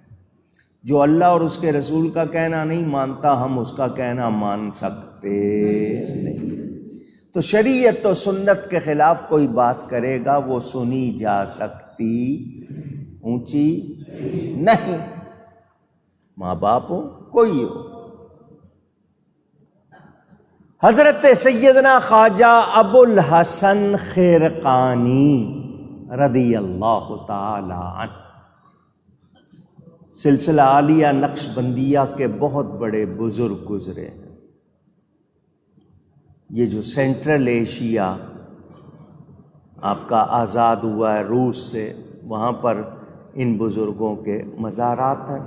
جو اللہ اور اس کے رسول کا کہنا نہیں مانتا، ہم اس کا کہنا مان سکتے نہیں۔ تو شریعت و سنت کے خلاف کوئی بات کرے گا وہ سنی جا سکتی اونچی نہیں، ماں باپ ہو کوئی ہو۔ حضرت سیدنا خواجہ ابو الحسن خرقانی رضی اللہ تعالی عنہ سلسلہ عالیہ نقش بندیہ کے بہت بڑے بزرگ گزرے ہیں۔ یہ جو سینٹرل ایشیا آپ کا آزاد ہوا ہے روس سے، وہاں پر ان بزرگوں کے مزارات ہیں۔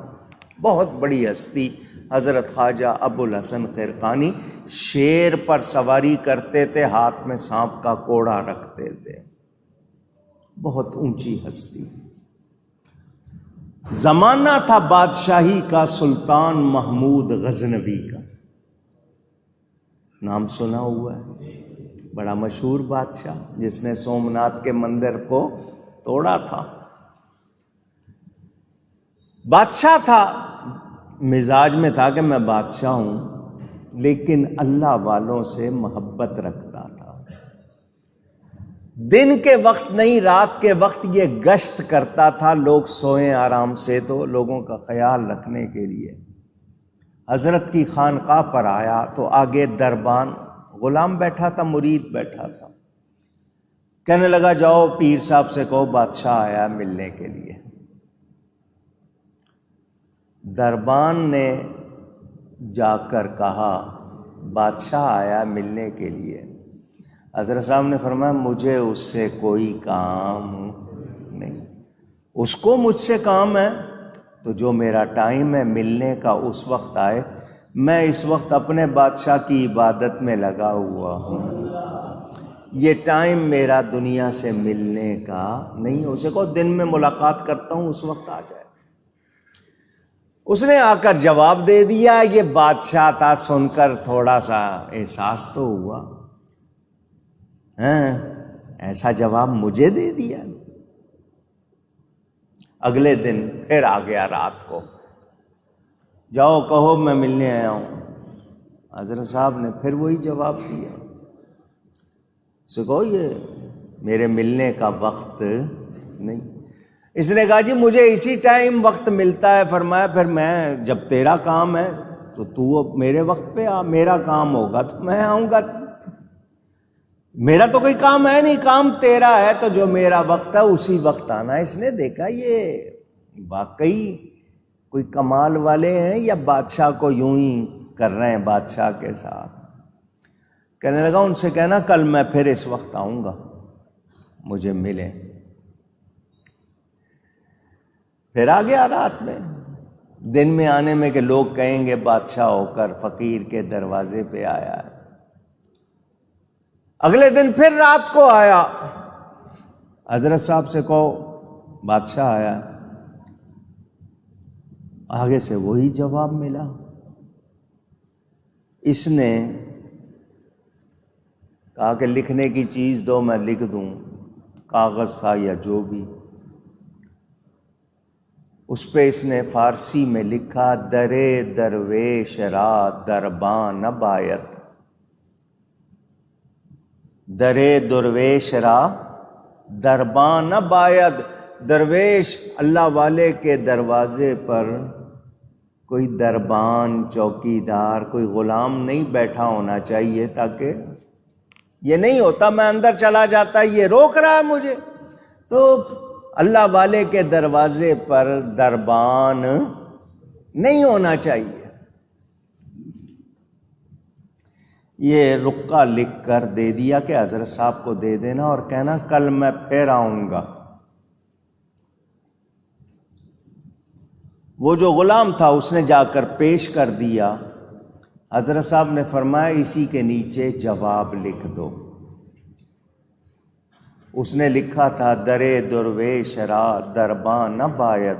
بہت بڑی ہستی حضرت خواجہ ابو الحسن خرقانی، شیر پر سواری کرتے تھے، ہاتھ میں سانپ کا کوڑا رکھتے تھے، بہت اونچی ہستی۔ زمانہ تھا بادشاہی کا سلطان محمود غزنوی کا، نام سنا ہوا ہے، بڑا مشہور بادشاہ جس نے سومناتھ کے مندر کو توڑا تھا۔ بادشاہ تھا، مزاج میں تھا کہ میں بادشاہ ہوں، لیکن اللہ والوں سے محبت رکھتا تھا۔ دن کے وقت نہیں، رات کے وقت یہ گشت کرتا تھا، لوگ سوئیں آرام سے تو لوگوں کا خیال رکھنے کے لیے حضرت کی خانقاہ پر آیا تو آگے دربان غلام بیٹھا تھا، مرید بیٹھا تھا، کہنے لگا جاؤ پیر صاحب سے کہو بادشاہ آیا ملنے کے لیے۔ دربان نے جا کر کہا بادشاہ آیا ملنے کے لیے۔ حضرت صاحب نے فرمایا مجھے اس سے کوئی کام نہیں، اس کو مجھ سے کام ہے تو جو میرا ٹائم ہے ملنے کا اس وقت آئے، میں اس وقت اپنے بادشاہ کی عبادت میں لگا ہوا ہوں، یہ ٹائم میرا دنیا سے ملنے کا نہیں۔ اسے کو دن میں ملاقات کرتا ہوں اس وقت آ جائے۔ اس نے آ کر جواب دے دیا، یہ بادشاہ تھا، سن کر تھوڑا سا احساس تو ہوا، ہاں ایسا جواب مجھے دے دیا۔ اگلے دن پھر آ گیا رات کو، جاؤ کہو میں ملنے آیا ہوں۔ حضرت صاحب نے پھر وہی جواب دیا، اسے کہو یہ میرے ملنے کا وقت نہیں۔ اس نے کہا جی مجھے اسی ٹائم وقت ملتا ہے۔ فرمایا پھر میں جب تیرا کام ہے تو میرے وقت پہ آ، میرا کام ہوگا تو میں آؤں گا، میرا تو کوئی کام ہے نہیں، کام تیرا ہے تو جو میرا وقت ہے اسی وقت آنا۔ اس نے دیکھا یہ واقعی کوئی کمال والے ہیں یا بادشاہ کو یوں ہی کر رہے ہیں بادشاہ کے ساتھ۔ کہنے لگا ان سے کہنا کل میں پھر اس وقت آؤں گا، مجھے ملیں۔ پھر آ گیا رات میں، دن میں آنے میں کہ لوگ کہیں گے بادشاہ ہو کر فقیر کے دروازے پہ آیا ہے۔ اگلے دن پھر رات کو آیا، حضرت صاحب سے کہو بادشاہ آیا، آگے سے وہی جواب ملا۔ اس نے کہا کہ لکھنے کی چیز دو میں لکھ دوں، کاغذ تھا یا جو بھی، اس پہ اس نے فارسی میں لکھا درے درویش را درباں نہ باید، درے درویش را درباں نہ باید۔ درویش اللہ والے کے دروازے پر کوئی دربان، چوکیدار، کوئی غلام نہیں بیٹھا ہونا چاہیے، تاکہ یہ نہیں ہوتا میں اندر چلا جاتا یہ روک رہا ہے مجھے۔ تو اللہ والے کے دروازے پر دربان نہیں ہونا چاہیے۔ یہ رقعہ لکھ کر دے دیا کہ حضرت صاحب کو دے دینا اور کہنا کل میں پھر آؤں گا۔ وہ جو غلام تھا اس نے جا کر پیش کر دیا۔ حضرت صاحب نے فرمایا اسی کے نیچے جواب لکھ دو۔ اس نے لکھا تھا درے درویش را درباں نہ باید،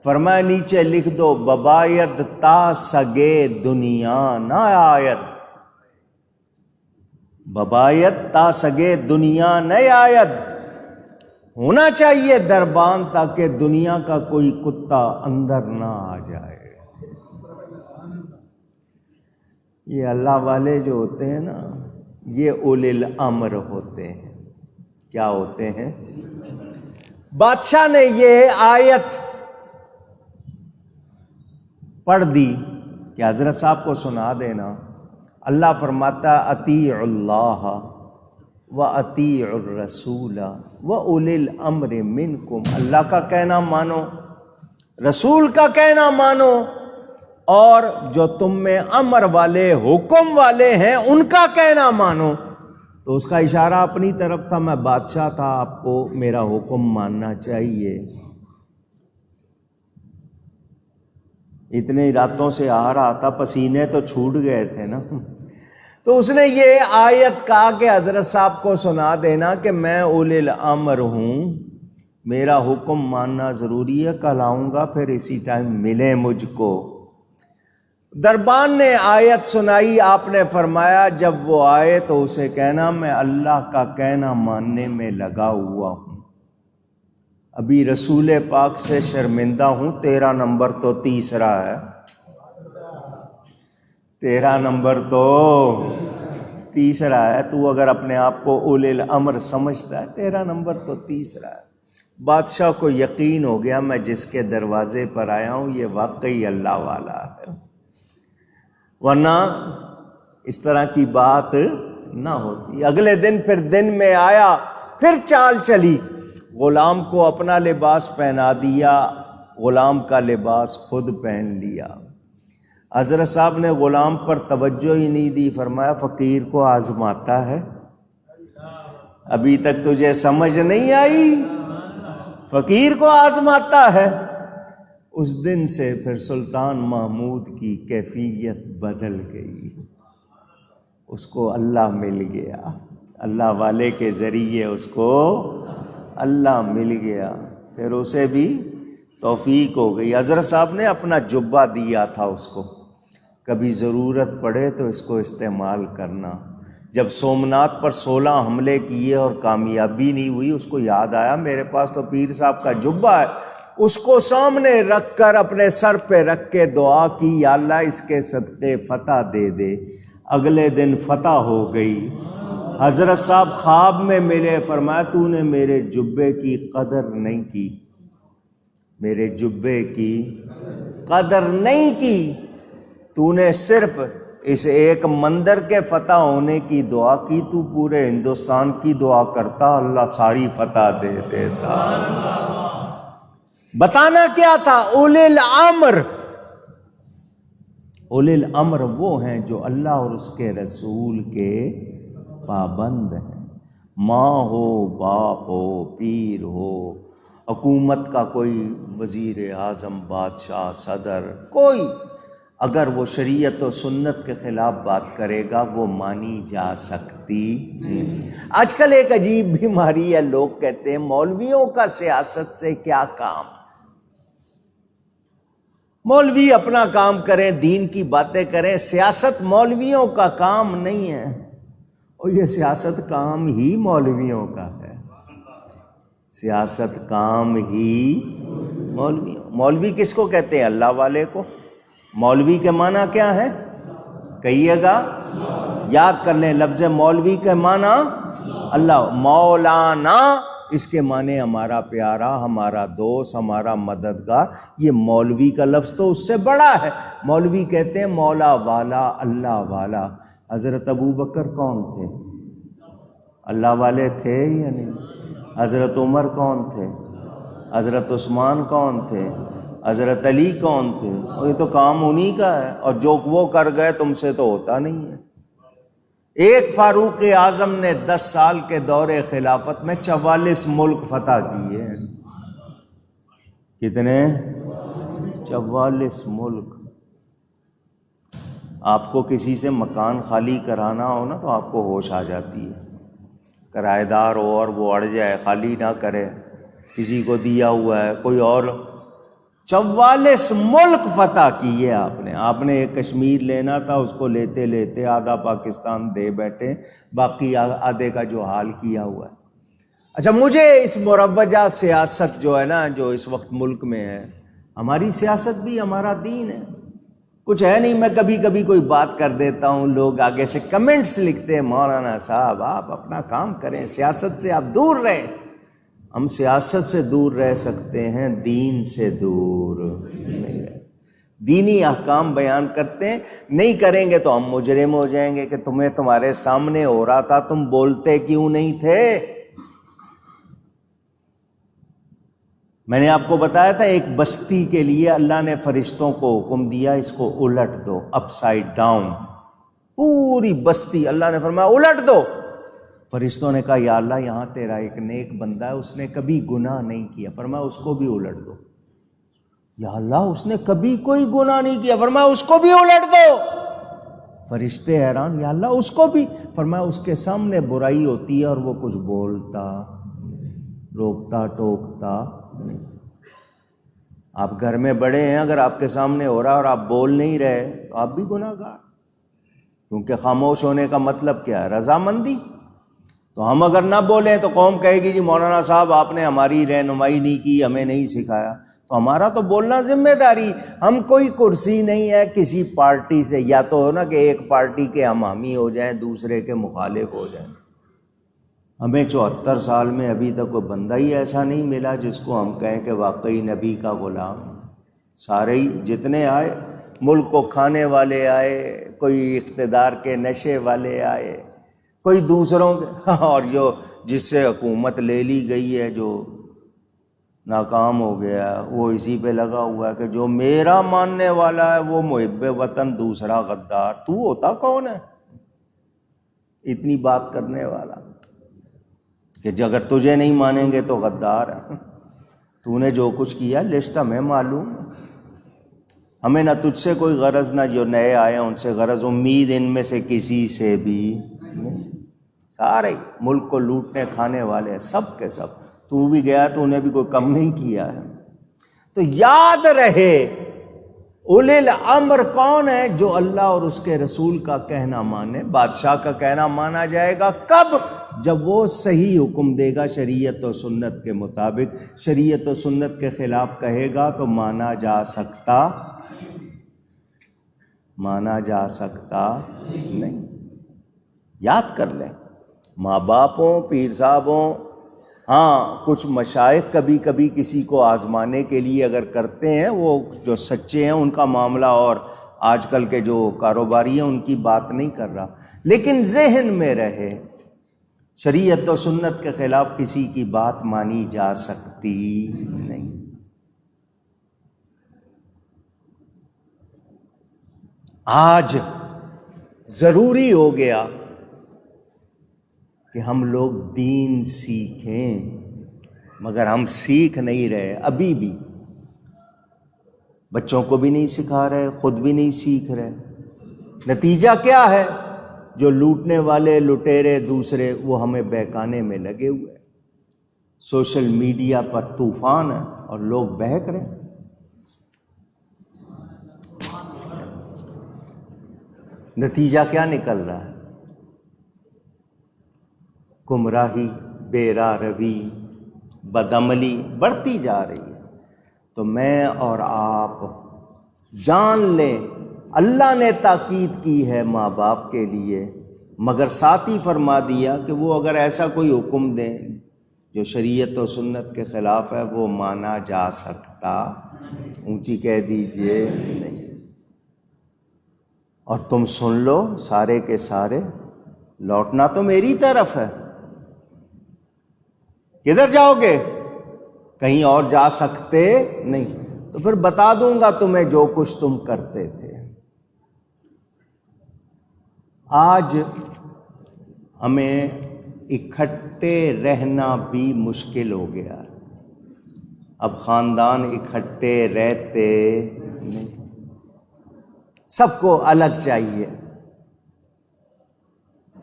فرمایا نیچے لکھ دو بباید تا سگے دنیا نہ آید، بباید تا سگے دنیا نہ آید، ہونا چاہیے دربان تاکہ دنیا کا کوئی کتا اندر نہ آ جائے۔ یہ اللہ والے جو ہوتے ہیں نا، یہ اولی الامر ہوتے ہیں۔ کیا ہوتے ہیں؟ بادشاہ نے یہ آیت پڑھ دی کہ حضرت صاحب کو سنا دینا۔ اللہ فرماتا اطیع اللہ و اطیع الرسول و اولی الامر منکم، اللہ کا کہنا مانو، رسول کا کہنا مانو، اور جو تم میں امر والے، حکم والے ہیں ان کا کہنا مانو۔ تو اس کا اشارہ اپنی طرف تھا، میں بادشاہ تھا، آپ کو میرا حکم ماننا چاہیے۔ اتنے راتوں سے آ رہا تھا، پسینے تو چھوٹ گئے تھے نا۔ تو اس نے یہ آیت کہا کہ حضرت صاحب کو سنا دینا کہ میں اولی الامر ہوں، میرا حکم ماننا ضروری ہے، کل آؤں گا پھر اسی ٹائم ملیں مجھ کو۔ دربان نے آیت سنائی، آپ نے فرمایا جب وہ آئے تو اسے کہنا میں اللہ کا کہنا ماننے میں لگا ہوا ہوں، ابھی رسول پاک سے شرمندہ ہوں، تیرا نمبر تو تیسرا ہے، تیرا نمبر تو تیسرا ہے، تو اگر اپنے آپ کو اولی الامر سمجھتا ہے تیرا نمبر تو تیسرا ہے۔ بادشاہ کو یقین ہو گیا میں جس کے دروازے پر آیا ہوں یہ واقعی اللہ والا ہے، ورنہ اس طرح کی بات نہ ہوتی۔ اگلے دن پھر دن میں آیا، پھر چال چلی، غلام کو اپنا لباس پہنا دیا، غلام کا لباس خود پہن لیا۔ حضرت صاحب نے غلام پر توجہ ہی نہیں دی، فرمایا فقیر کو آزماتا ہے، ابھی تک تجھے سمجھ نہیں آئی، فقیر کو آزماتا ہے۔ اس دن سے پھر سلطان محمود کی کیفیت بدل گئی، اس کو اللہ مل گیا، اللہ والے کے ذریعے اس کو اللہ مل گیا، پھر اسے بھی توفیق ہو گئی۔ حضرت صاحب نے اپنا جبہ دیا تھا اس کو، کبھی ضرورت پڑے تو اس کو استعمال کرنا۔ جب سومناتھ پر 16 حملے کیے اور کامیابی نہیں ہوئی، اس کو یاد آیا میرے پاس تو پیر صاحب کا جبہ ہے، اس کو سامنے رکھ کر اپنے سر پہ رکھ کے دعا کی، یا اللہ اس کے صدقے فتح دے دے۔ اگلے دن فتح ہو گئی۔ حضرت صاحب خواب میں ملے، فرمایا تو نے میرے جبے کی قدر نہیں کی، میرے جبے کی قدر نہیں کی، تو نے صرف اس ایک مندر کے فتح ہونے کی دعا کی، تو پورے ہندوستان کی دعا کرتا اللہ ساری فتح دے دیتا۔ بتانا کیا تھا؟ اولی الامر، اولی الامر وہ ہیں جو اللہ اور اس کے رسول کے پابند ہیں۔ ماں ہو، باپ ہو، پیر ہو، حکومت کا کوئی وزیر اعظم، بادشاہ، صدر، کوئی اگر وہ شریعت و سنت کے خلاف بات کرے گا وہ مانی جا سکتی نہیں۔ آج کل ایک عجیب بیماری ہے، لوگ کہتے ہیں مولویوں کا سیاست سے کیا کام، مولوی اپنا کام کریں، دین کی باتیں کریں، سیاست مولویوں کا کام نہیں ہے۔ اور یہ سیاست کام ہی مولویوں کا ہے، سیاست کام ہی مولویوں۔ مولوی کس کو کہتے ہیں؟ اللہ والے کو۔ مولوی کے معنی کیا ہے؟ کہیے گا، یاد کر لیں لفظ مولوی کے معنی اللہ، مولانا اس کے معنی ہمارا پیارا، ہمارا دوست، ہمارا مددگار۔ یہ مولوی کا لفظ تو اس سے بڑا ہے۔ مولوی کہتے ہیں مولا والا، اللہ والا۔ حضرت ابو بکر کون تھے؟ اللہ والے تھے یا نہیں؟ حضرت عمر کون تھے؟ حضرت عثمان کون تھے؟ حضرت علی کون تھے؟ اور یہ تو کام انہی کا ہے، اور جو وہ کر گئے تم سے تو ہوتا نہیں ہے۔ ایک فاروق اعظم نے 10 سال کے دور خلافت میں 44 ملک فتح کیے ہیں۔ کتنے؟ 44 ملک۔ آپ کو کسی سے مکان خالی کرانا ہو نا تو آپ کو ہوش آ جاتی ہے، کرایہ دار ہو اور وہ اڑ جائے، خالی نہ کرے، کسی کو دیا ہوا ہے کوئی اور۔ 44 ملک فتح کیے آپ نے ایک کشمیر لینا تھا، اس کو لیتے لیتے آدھا پاکستان دے بیٹھے، باقی آدھے کا جو حال کیا ہوا ہے۔ اچھا، مجھے اس مروجہ سیاست جو ہے نا، جو اس وقت ملک میں ہے، ہماری سیاست بھی ہمارا دین ہے، کچھ ہے نہیں۔ میں کبھی کبھی کوئی بات کر دیتا ہوں، لوگ آگے سے کمنٹس لکھتے ہیں، مولانا صاحب آپ اپنا کام کریں، سیاست سے آپ دور رہیں۔ ہم سیاست سے دور رہ سکتے ہیں، دین سے دور نہیں رہ۔ دینی احکام بیان کرتے ہیں، نہیں کریں گے تو ہم مجرم ہو جائیں گے کہ تمہیں تمہارے سامنے ہو رہا تھا، تم بولتے کیوں نہیں تھے؟ میں نے آپ کو بتایا تھا ایک بستی کے لیے اللہ نے فرشتوں کو حکم دیا، اس کو الٹ دو، اپ سائڈ ڈاؤن، پوری بستی اللہ نے فرمایا الٹ دو۔ فرشتوں نے کہا یا اللہ یہاں تیرا ایک نیک بندہ ہے، اس نے کبھی گناہ نہیں کیا، فرمایا اس کو بھی الٹ دو۔ یا اللہ اس نے کبھی کوئی گناہ نہیں کیا، فرمایا اس کو بھی الٹ دو۔ فرشتے حیران، یا اللہ اس کو بھی، فرمایا اس کے سامنے برائی ہوتی ہے اور وہ کچھ بولتا، روکتا ٹوکتا نہیں۔ آپ گھر میں بڑے ہیں، اگر آپ کے سامنے ہو رہا اور آپ بول نہیں رہے تو آپ بھی گناہ گار، کیونکہ خاموش ہونے کا مطلب کیا ہے؟ رضامندی۔ تو ہم اگر نہ بولیں تو قوم کہے گی جی مولانا صاحب آپ نے ہماری رہنمائی نہیں کی، ہمیں نہیں سکھایا۔ تو ہمارا تو بولنا ذمہ داری۔ ہم کوئی کرسی نہیں ہے کسی پارٹی سے، یا تو ہو نا کہ ایک پارٹی کے ہم حامی ہو جائیں، دوسرے کے مخالف ہو جائیں۔ ہمیں 74 سال میں ابھی تک کوئی بندہ ہی ایسا نہیں ملا جس کو ہم کہیں کہ واقعی نبی کا غلام۔ سارے ہی جتنے آئے، ملک کو کھانے والے آئے، کوئی اقتدار کے نشے والے آئے، کوئی دوسروں کے اور جو جس سے حکومت لے لی گئی ہے، جو ناکام ہو گیا ہے، وہ اسی پہ لگا ہوا ہے کہ جو میرا ماننے والا ہے وہ محب وطن، دوسرا غدار۔ تو ہوتا کون ہے اتنی بات کرنے والا کہ اگر تجھے نہیں مانیں گے تو غدار ہے؟ تو نے جو کچھ کیا لسٹ ہمیں معلوم ہے، ہمیں نہ تجھ سے کوئی غرض، نہ جو نئے آئے ہیں ان سے غرض، امید ان میں سے کسی سے بھی نہیں۔ سارے ملک کو لوٹنے کھانے والے ہیں سب کے سب، تو بھی گیا تو انہیں بھی کوئی کم نہیں کیا ہے۔ تو یاد رہے اولی الامر کون ہے؟ جو اللہ اور اس کے رسول کا کہنا مانے۔ بادشاہ کا کہنا مانا جائے گا کب؟ جب وہ صحیح حکم دے گا شریعت و سنت کے مطابق۔ شریعت و سنت کے خلاف کہے گا تو مانا جا سکتا نہیں۔ یاد کر لیں، ماں باپ ہوں، پیر صاحب ہوں، ہاں کچھ مشائخ کبھی کبھی کسی کو آزمانے کے لیے اگر کرتے ہیں، وہ جو سچے ہیں ان کا معاملہ، اور آج کل کے جو کاروباری ہیں ان کی بات نہیں کر رہا، لیکن ذہن میں رہے شریعت و سنت کے خلاف کسی کی بات مانی جا سکتی نہیں۔ آج ضروری ہو گیا کہ ہم لوگ دین سیکھیں، مگر ہم سیکھ نہیں رہے۔ ابھی بھی بچوں کو بھی نہیں سکھا رہے، خود بھی نہیں سیکھ رہے۔ نتیجہ کیا ہے؟ جو لوٹنے والے لٹیرے دوسرے وہ ہمیں بہکانے میں لگے ہوئے، سوشل میڈیا پر طوفان ہے اور لوگ بہک رہے ہیں۔ نتیجہ کیا نکل رہا ہے؟ گمراہی، بے راہ روی، بدعملی بڑھتی جا رہی ہے۔ تو میں اور آپ جان لیں، اللہ نے تاکید کی ہے ماں باپ کے لیے، مگر ساتھ ہی فرما دیا کہ وہ اگر ایسا کوئی حکم دیں جو شریعت و سنت کے خلاف ہے وہ مانا جا سکتا، اونچی کہہ دیجئے، نہیں۔ اور تم سن لو سارے کے سارے، لوٹنا تو میری طرف ہے۔ کدھر جاؤ گے؟ کہیں اور جا سکتے نہیں۔ تو پھر بتا دوں گا تمہیں جو کچھ تم کرتے تھے۔ آج ہمیں اکٹھے رہنا بھی مشکل ہو گیا، اب خاندان اکٹھے رہتے نہیں، سب کو الگ چاہیے،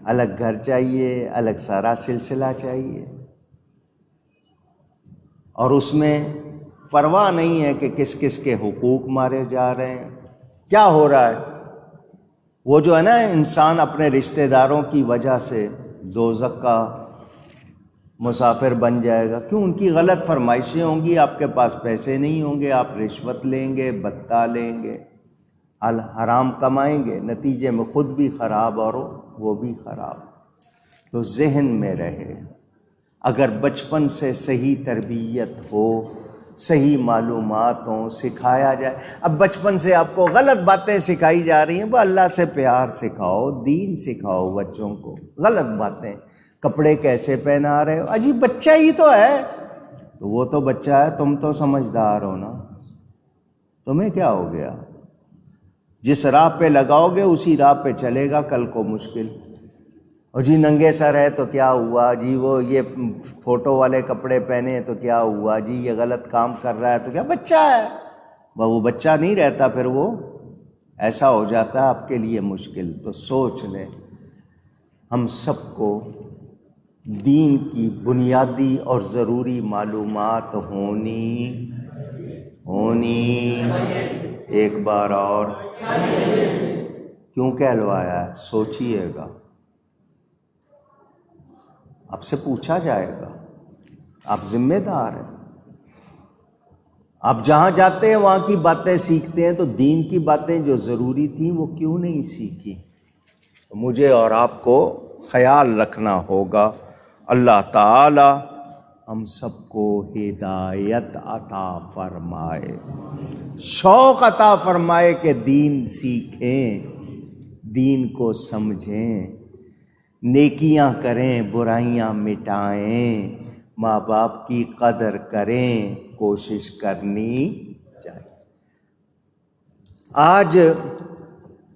الگ گھر چاہیے، الگ سارا سلسلہ چاہیے، اور اس میں پرواہ نہیں ہے کہ کس کس کے حقوق مارے جا رہے ہیں، کیا ہو رہا ہے۔ وہ جو ہے نا انسان اپنے رشتہ داروں کی وجہ سے دوزخ کا مسافر بن جائے گا، کیوں؟ ان کی غلط فرمائشیں ہوں گی، آپ کے پاس پیسے نہیں ہوں گے، آپ رشوت لیں گے، بتہ لیں گے، حرام کمائیں گے، نتیجے میں خود بھی خراب اور وہ بھی خراب۔ تو ذہن میں رہے، اگر بچپن سے صحیح تربیت ہو، صحیح معلومات ہوں، سکھایا جائے۔ اب بچپن سے آپ کو غلط باتیں سکھائی جا رہی ہیں، وہ اللہ سے پیار سکھاؤ، دین سکھاؤ بچوں کو۔ غلط باتیں، کپڑے کیسے پہنا رہے ہو، اجی بچہ ہی تو ہے، تو وہ تو بچہ ہے، تم تو سمجھدار ہو نا، تمہیں کیا ہو گیا؟ جس راہ پہ لگاؤ گے اسی راہ پہ چلے گا کل کو مشکل۔ اور جی ننگے سر ہے تو کیا ہوا جی، وہ یہ فوٹو والے کپڑے پہنے تو کیا ہوا جی، یہ غلط کام کر رہا ہے تو کیا، بچہ ہے، وہ بچہ نہیں رہتا، پھر وہ ایسا ہو جاتا ہے آپ کے لیے مشکل۔ تو سوچ لیں، ہم سب کو دین کی بنیادی اور ضروری معلومات ہونی ایک بار اور کیوں کہلوایا ہے؟ سوچیے گا، آپ سے پوچھا جائے گا، آپ ذمہ دار ہیں۔ آپ جہاں جاتے ہیں وہاں کی باتیں سیکھتے ہیں، تو دین کی باتیں جو ضروری تھیں وہ کیوں نہیں سیکھی؟ تو مجھے اور آپ کو خیال رکھنا ہوگا۔ اللہ تعالی ہم سب کو ہدایت عطا فرمائے، شوق عطا فرمائے کہ دین سیکھیں، دین کو سمجھیں، نیکیاں کریں برائیاں مٹائیں، ماں باپ کی قدر کریں، کوشش کرنی چاہیے۔ آج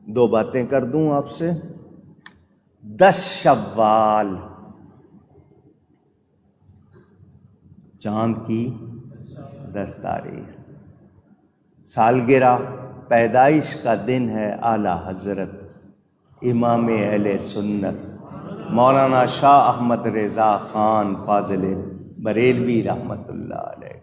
2 باتیں کر دوں آپ سے۔ 10 شوال، چاند کی 10 تاریخ، سالگرہ پیدائش کا دن ہے اعلیٰ حضرت امام اہل سنت مولانا شاہ احمد رضا خان فاضل بریلوی رحمۃ اللہ علیہ۔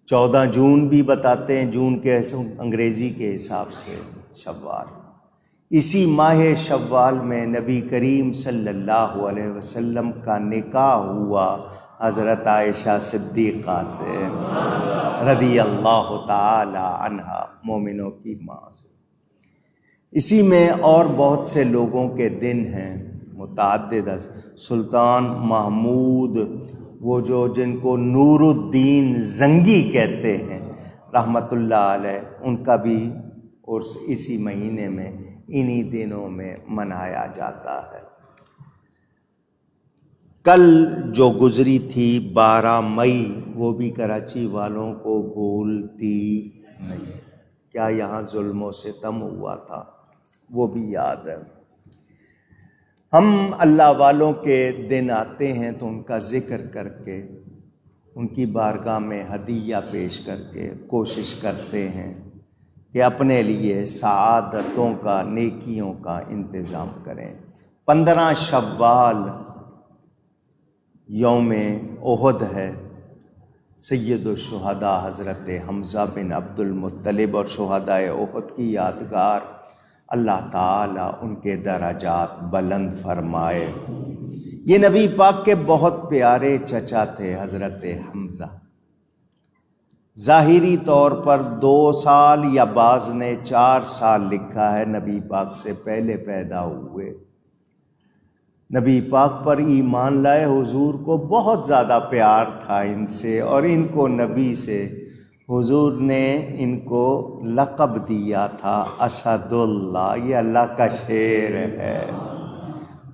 14 جون بھی بتاتے ہیں، جون کے انگریزی کے حساب سے شوال۔ اسی ماہ شوال میں نبی کریم صلی اللہ علیہ وسلم کا نکاح ہوا حضرت عائشہ صدیقہ سے رضی اللہ تعالی عنہا، مومنوں کی ماں سے۔ اسی میں اور بہت سے لوگوں کے دن ہیں متعدد، سلطان محمود، وہ جو جن کو نور الدین زنگی کہتے ہیں رحمت اللہ علیہ، ان کا بھی عرس اسی مہینے میں انہی دنوں میں منایا جاتا ہے۔ کل جو گزری تھی 12 مئی، وہ بھی کراچی والوں کو بھولتی نہیں۔ کیا یہاں ظلم و ستم ہوا تھا، وہ بھی یاد ہے۔ ہم اللہ والوں کے دن آتے ہیں تو ان کا ذکر کر کے، ان کی بارگاہ میں ہدیہ پیش کر کے کوشش کرتے ہیں کہ اپنے لیے سعادتوں کا، نیکیوں کا انتظام کریں۔ 15 شوال یوم احد ہے، سید الشہداء حضرت حمزہ بن عبد المطلب اور شہداء احد کی یادگار، اللہ تعالیٰ ان کے درجات بلند فرمائے۔ یہ نبی پاک کے بہت پیارے چچا تھے حضرت حمزہ۔ ظاہری طور پر 2 سال یا بعض نے 4 سال لکھا ہے، نبی پاک سے پہلے پیدا ہوئے۔ نبی پاک پر ایمان لائے، حضور کو بہت زیادہ پیار تھا ان سے، اور ان کو نبی سے حضور نے ان کو لقب دیا تھا اسد اللہ، یہ اللہ کا شیر ہے۔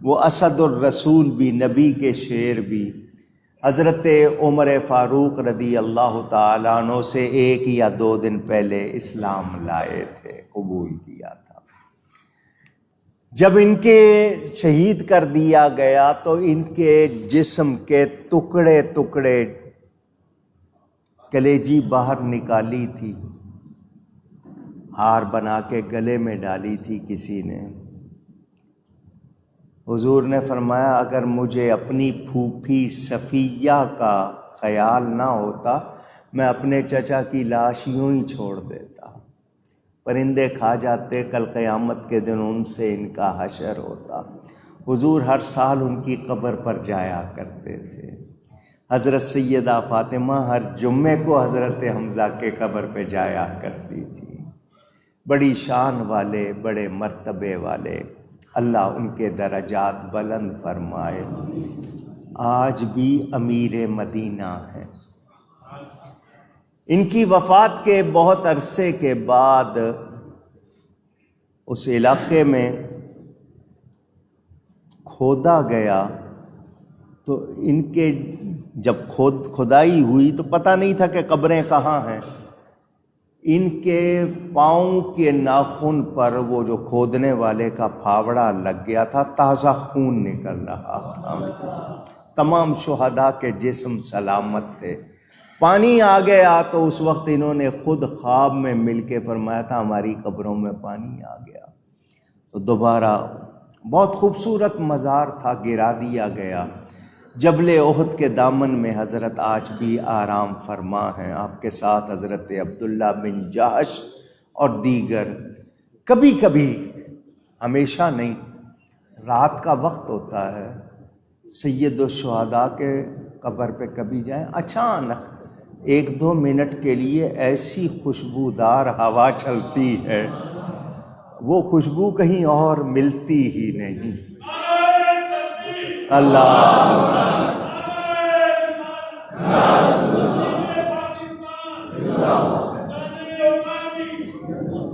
وہ اسد الرسول بھی، نبی کے شیر بھی۔ حضرت عمر فاروق رضی اللہ تعالیٰ عنہ سے 1 یا 2 دن پہلے اسلام لائے تھے، قبول کیا تھا۔ جب ان کے شہید کر دیا گیا تو ان کے جسم کے ٹکڑے ٹکڑے کلیجی باہر نکالی تھی، ہار بنا کے گلے میں ڈالی تھی کسی نے۔ حضور نے فرمایا اگر مجھے اپنی پھوپھی صفیہ کا خیال نہ ہوتا، میں اپنے چچا کی لاش یوں ہی چھوڑ دیتا، پرندے کھا جاتے، کل قیامت کے دن ان سے ان کا حشر ہوتا۔ حضور ہر سال ان کی قبر پر جایا کرتے تھے۔ حضرت سیدہ فاطمہ ہر جمعے کو حضرت حمزہ کے قبر پہ جایا کرتی تھی۔ بڑی شان والے، بڑے مرتبے والے، اللہ ان کے درجات بلند فرمائے۔ آج بھی امیر مدینہ ہیں۔ ان کی وفات کے بہت عرصے کے بعد اس علاقے میں کھودا گیا تو ان کے جب کھدائی ہوئی تو پتہ نہیں تھا کہ قبریں کہاں ہیں۔ ان کے پاؤں کے ناخن پر وہ جو کھودنے والے کا پھاوڑا لگ گیا تھا، تازہ خون نکل رہا تھا۔ تمام شہداء کے جسم سلامت تھے۔ پانی آ گیا تو اس وقت انہوں نے خود خواب میں مل کے فرمایا تھا ہماری قبروں میں پانی آ گیا، تو دوبارہ بہت خوبصورت مزار تھا، گرا دیا گیا۔ جبل احد کے دامن میں حضرت آج بھی آرام فرما ہیں، آپ کے ساتھ حضرت عبداللہ بن جحش اور دیگر۔ کبھی کبھی، ہمیشہ نہیں، رات کا وقت ہوتا ہے، سید الشہداء کے قبر پہ کبھی جائیں، اچانک 1-2 منٹ کے لیے ایسی خوشبودار ہوا چلتی ہے، وہ خوشبو کہیں اور ملتی ہی نہیں۔ اللہ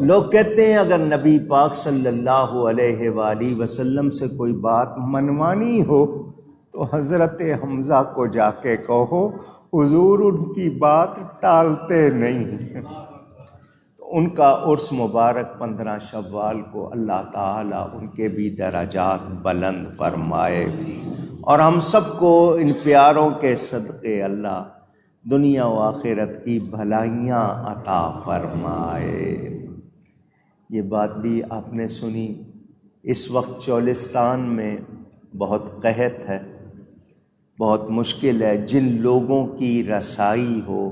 لوگ کہتے ہیں اگر نبی پاک صلی اللہ علیہ وآلہ وسلم سے کوئی بات منوانی ہو تو حضرت حمزہ کو جا کے کہو، حضور ان کی بات ٹالتے نہیں۔ تو ان کا عرس مبارک 15 شوال کو اللہ تعالیٰ ان کے بھی درجات بلند فرمائے، اور ہم سب کو ان پیاروں کے صدقے اللہ دنیا و آخرت کی بھلائیاں عطا فرمائے۔ یہ بات بھی آپ نے سنی، اس وقت چولستان میں بہت قحط ہے، بہت مشکل ہے۔ جن لوگوں کی رسائی ہو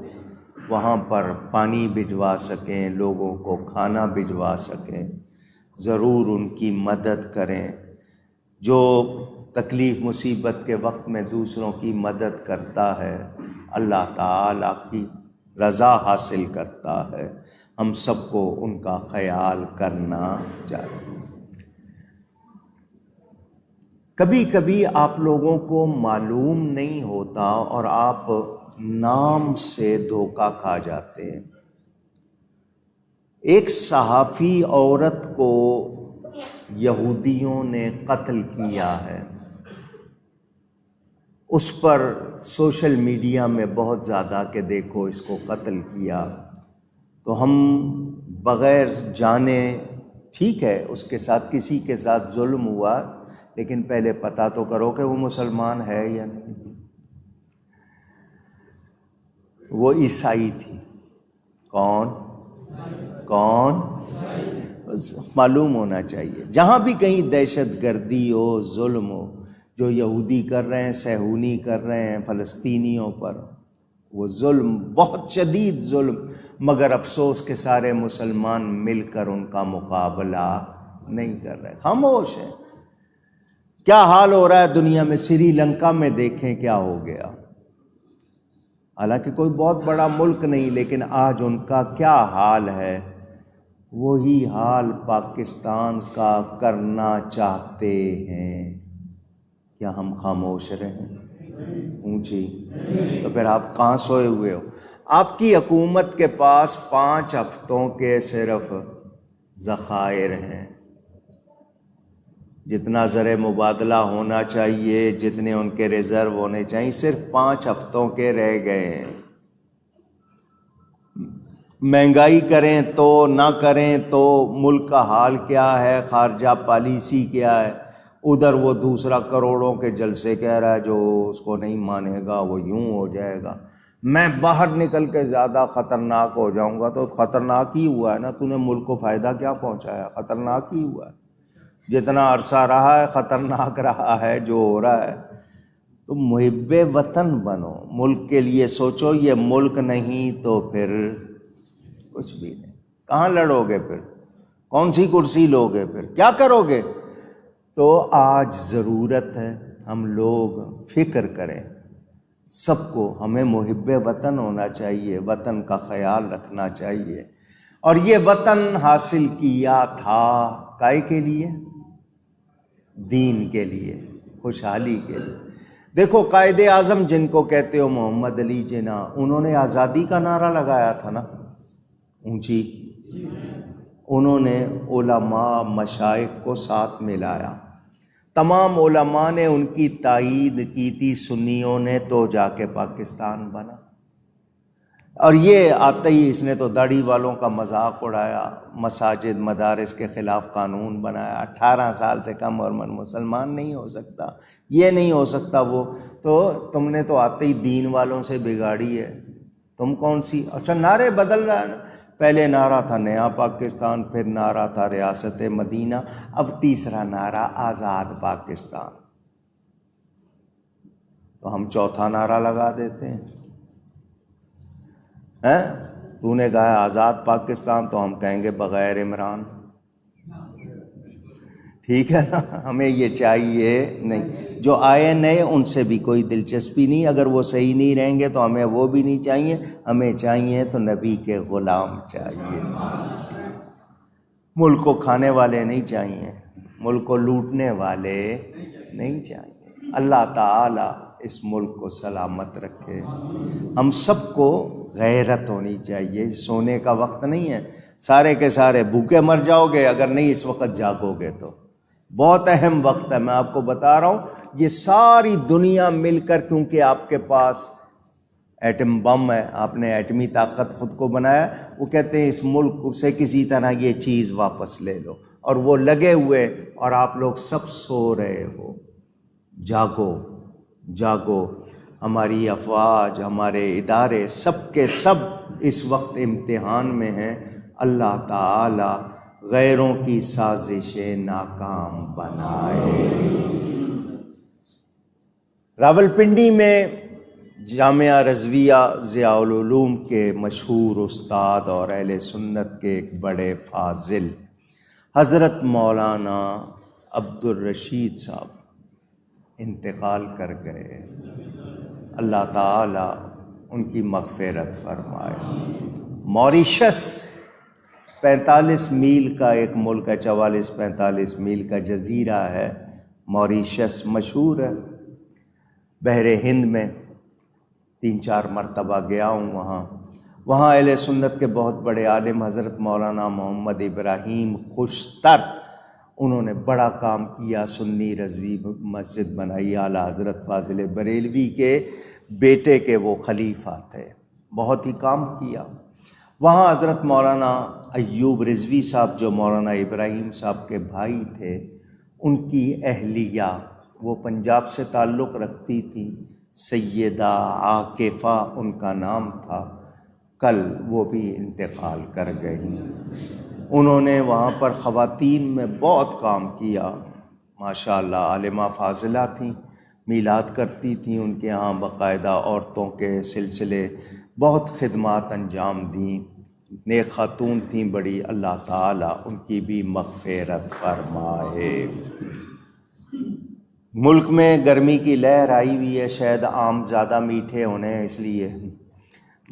وہاں پر پانی بھجوا سکیں، لوگوں کو کھانا بھجوا سکیں، ضرور ان کی مدد کریں۔ جو تکلیف مصیبت کے وقت میں دوسروں کی مدد کرتا ہے اللہ تعالیٰ کی رضا حاصل کرتا ہے۔ ہم سب کو ان کا خیال کرنا چاہیے۔ کبھی کبھی آپ لوگوں کو معلوم نہیں ہوتا اور آپ نام سے دھوکہ کھا جاتے ہیں۔ ایک صحافی عورت کو یہودیوں نے قتل کیا ہے، اس پر سوشل میڈیا میں بہت زیادہ کہ دیکھو اس کو قتل کیا، تو ہم بغیر جانے، ٹھیک ہے اس کے ساتھ کسی کے ساتھ ظلم ہوا، لیکن پہلے پتہ تو کرو کہ وہ مسلمان ہے یا نہیں۔ وہ عیسائی تھی۔ کون؟ معلوم ہونا چاہیے۔ جہاں بھی کہیں دہشت گردی ہو، ظلم ہو، جو یہودی کر رہے ہیں، صہیونی کر رہے ہیں فلسطینیوں پر، وہ ظلم بہت شدید ظلم، مگر افسوس کہ سارے مسلمان مل کر ان کا مقابلہ نہیں کر رہے، خاموش ہیں۔ کیا حال ہو رہا ہے دنیا میں؟ سری لنکا میں دیکھیں کیا ہو گیا۔ حالانکہ کوئی بہت بڑا ملک نہیں، لیکن آج ان کا کیا حال ہے؟ وہی حال پاکستان کا کرنا چاہتے ہیں۔ کیا ہم خاموش رہیں؟ اونچی تو پھر آپ کہاں سوئے ہوئے ہو؟ آپ کی حکومت کے پاس 5 ہفتوں کے صرف ذخائر ہیں، جتنا زر مبادلہ ہونا چاہیے، جتنے ان کے ریزرو ہونے چاہیے، صرف 5 ہفتوں کے رہ گئے ہیں۔ مہنگائی کریں تو نہ کریں تو ملک کا حال کیا ہے، خارجہ پالیسی کیا ہے؟ ادھر وہ دوسرا کروڑوں کے جلسے کہہ رہا ہے، جو اس کو نہیں مانے گا وہ یوں ہو جائے گا، میں باہر نکل کے زیادہ خطرناک ہو جاؤں گا۔ تو خطرناک ہی ہوا ہے نا، تو نے ملک کو فائدہ کیا پہنچایا؟ خطرناک ہی ہوا ہے۔ جتنا عرصہ رہا ہے خطرناک رہا ہے جو ہو رہا ہے۔ تو محب وطن بنو، ملک کے لیے سوچو۔ یہ ملک نہیں تو پھر کچھ بھی نہیں۔ کہاں لڑو گے پھر؟ کون سی کرسی لو گے پھر؟ کیا کرو گے؟ تو آج ضرورت ہے ہم لوگ فکر کریں، سب کو ہمیں محب وطن ہونا چاہیے، وطن کا خیال رکھنا چاہیے۔ اور یہ وطن حاصل کیا تھا کائے کے لیے؟ دین کے لیے، خوشحالی کے لیے۔ دیکھو قائد اعظم جن کو کہتے ہو محمد علی جناح، انہوں نے آزادی کا نعرہ لگایا تھا نا، اونچی۔ انہوں نے علماء مشائخ کو ساتھ ملایا، تمام علماء نے ان کی تائید کی تھی، سنیوں نے، تو جا کے پاکستان بنا۔ اور یہ آتے ہی اس نے تو داڑھی والوں کا مذاق اڑایا، مساجد مدارس کے خلاف قانون بنایا، 18 سال سے کم عمر مسلمان نہیں ہو سکتا، یہ نہیں ہو سکتا وہ۔ تو تم نے تو آتے ہی دین والوں سے بگاڑی ہے۔ تم کون سی؟ اچھا نعرے بدل رہا ہے نا، پہلے نعرہ تھا نیا پاکستان، پھر نعرہ تھا ریاست مدینہ، اب تیسرا نعرہ آزاد پاکستان۔ تو ہم چوتھا نعرہ لگا دیتے ہیں۔ تو نے کہا آزاد پاکستان، تو ہم کہیں گے بغیر عمران۔ ٹھیک ہے نا، ہمیں یہ چاہیے نہیں۔ جو آئے نئے ان سے بھی کوئی دلچسپی نہیں، اگر وہ صحیح نہیں رہیں گے تو ہمیں وہ بھی نہیں چاہیے، ہمیں چاہیے تو نبی کے غلام چاہیے۔ ملک کو کھانے والے نہیں چاہیے، ملک کو لوٹنے والے نہیں چاہیے۔ اللہ تعالی اس ملک کو سلامت رکھے۔ ہم سب کو غیرت ہونی چاہیے، سونے کا وقت نہیں ہے، سارے کے سارے بھوکے مر جاؤ گے اگر نہیں اس وقت جاگو گے تو۔ بہت اہم وقت ہے، میں آپ کو بتا رہا ہوں، یہ ساری دنیا مل کر، کیونکہ آپ کے پاس ایٹم بم ہے، آپ نے ایٹمی طاقت خود کو بنایا، وہ کہتے ہیں اس ملک سے کسی طرح یہ چیز واپس لے لو، اور وہ لگے ہوئے، اور آپ لوگ سب سو رہے ہو۔ جاگو جاگو، ہماری افواج، ہمارے ادارے سب کے سب اس وقت امتحان میں ہیں۔ اللہ تعالی غیروں کی سازشیں ناکام بنائے۔ راولپنڈی میں جامعہ رضویہ ضیاء العلوم کے مشہور استاد اور اہل سنت کے ایک بڑے فاضل حضرت مولانا عبدالرشید صاحب انتقال کر گئے۔ اللہ تعالی ان کی مغفرت فرمائے۔ موریشس 45 میل کا ایک ملک ہے، 44-45 میل کا جزیرہ ہے موریشس، مشہور ہے بحر ہند میں، 3-4 مرتبہ گیا ہوں وہاں اہل سنت کے بہت بڑے عالم حضرت مولانا محمد ابراہیم خوشتر، انہوں نے بڑا کام کیا، سنی رضوی مسجد بنائی، اعلیٰ حضرت فاضل بریلوی کے بیٹے کے وہ خلیفہ تھے، بہت ہی کام کیا۔ وہاں حضرت مولانا ایوب رضوی صاحب جو مولانا ابراہیم صاحب کے بھائی تھے، ان کی اہلیہ وہ پنجاب سے تعلق رکھتی تھی، سیدہ عاکفہ ان کا نام تھا، کل وہ بھی انتقال کر گئی۔ انہوں نے وہاں پر خواتین میں بہت کام کیا، ماشاءاللہ عالمہ فاضلہ تھیں، میلاد کرتی تھیں، ان کے ہاں باقاعدہ عورتوں کے سلسلے بہت خدمات انجام دیں، نیک خاتون تھیں بڑی، اللہ تعالیٰ ان کی بھی مغفرت فرمائے۔ ملک میں گرمی کی لہر آئی ہوئی ہے، شاید آم زیادہ میٹھے ہونے ہیں اس لیے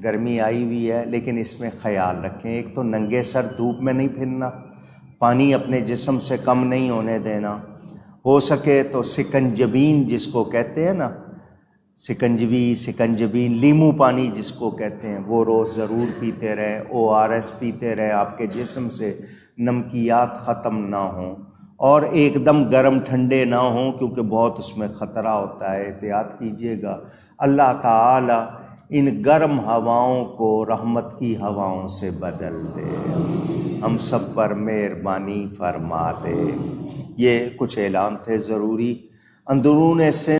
گرمی آئی ہوئی ہے، لیکن اس میں خیال رکھیں، ایک تو ننگے سر دھوپ میں نہیں پھرنا، پانی اپنے جسم سے کم نہیں ہونے دینا، ہو سکے تو سکنجبین جس کو کہتے ہیں نا، سکنجبین لیمو پانی جس کو کہتے ہیں، وہ روز ضرور پیتے رہے، ORS پیتے رہے، آپ کے جسم سے نمکیات ختم نہ ہوں، اور ایک دم گرم ٹھنڈے نہ ہوں کیونکہ بہت اس میں خطرہ ہوتا ہے، احتیاط کیجیے گا۔ اللہ تعالی ان گرم ہواؤں کو رحمت کی ہواؤں سے بدل دے، ہم سب پر مہربانی فرما دے۔ یہ کچھ اعلان تھے ضروری۔ اندرون سے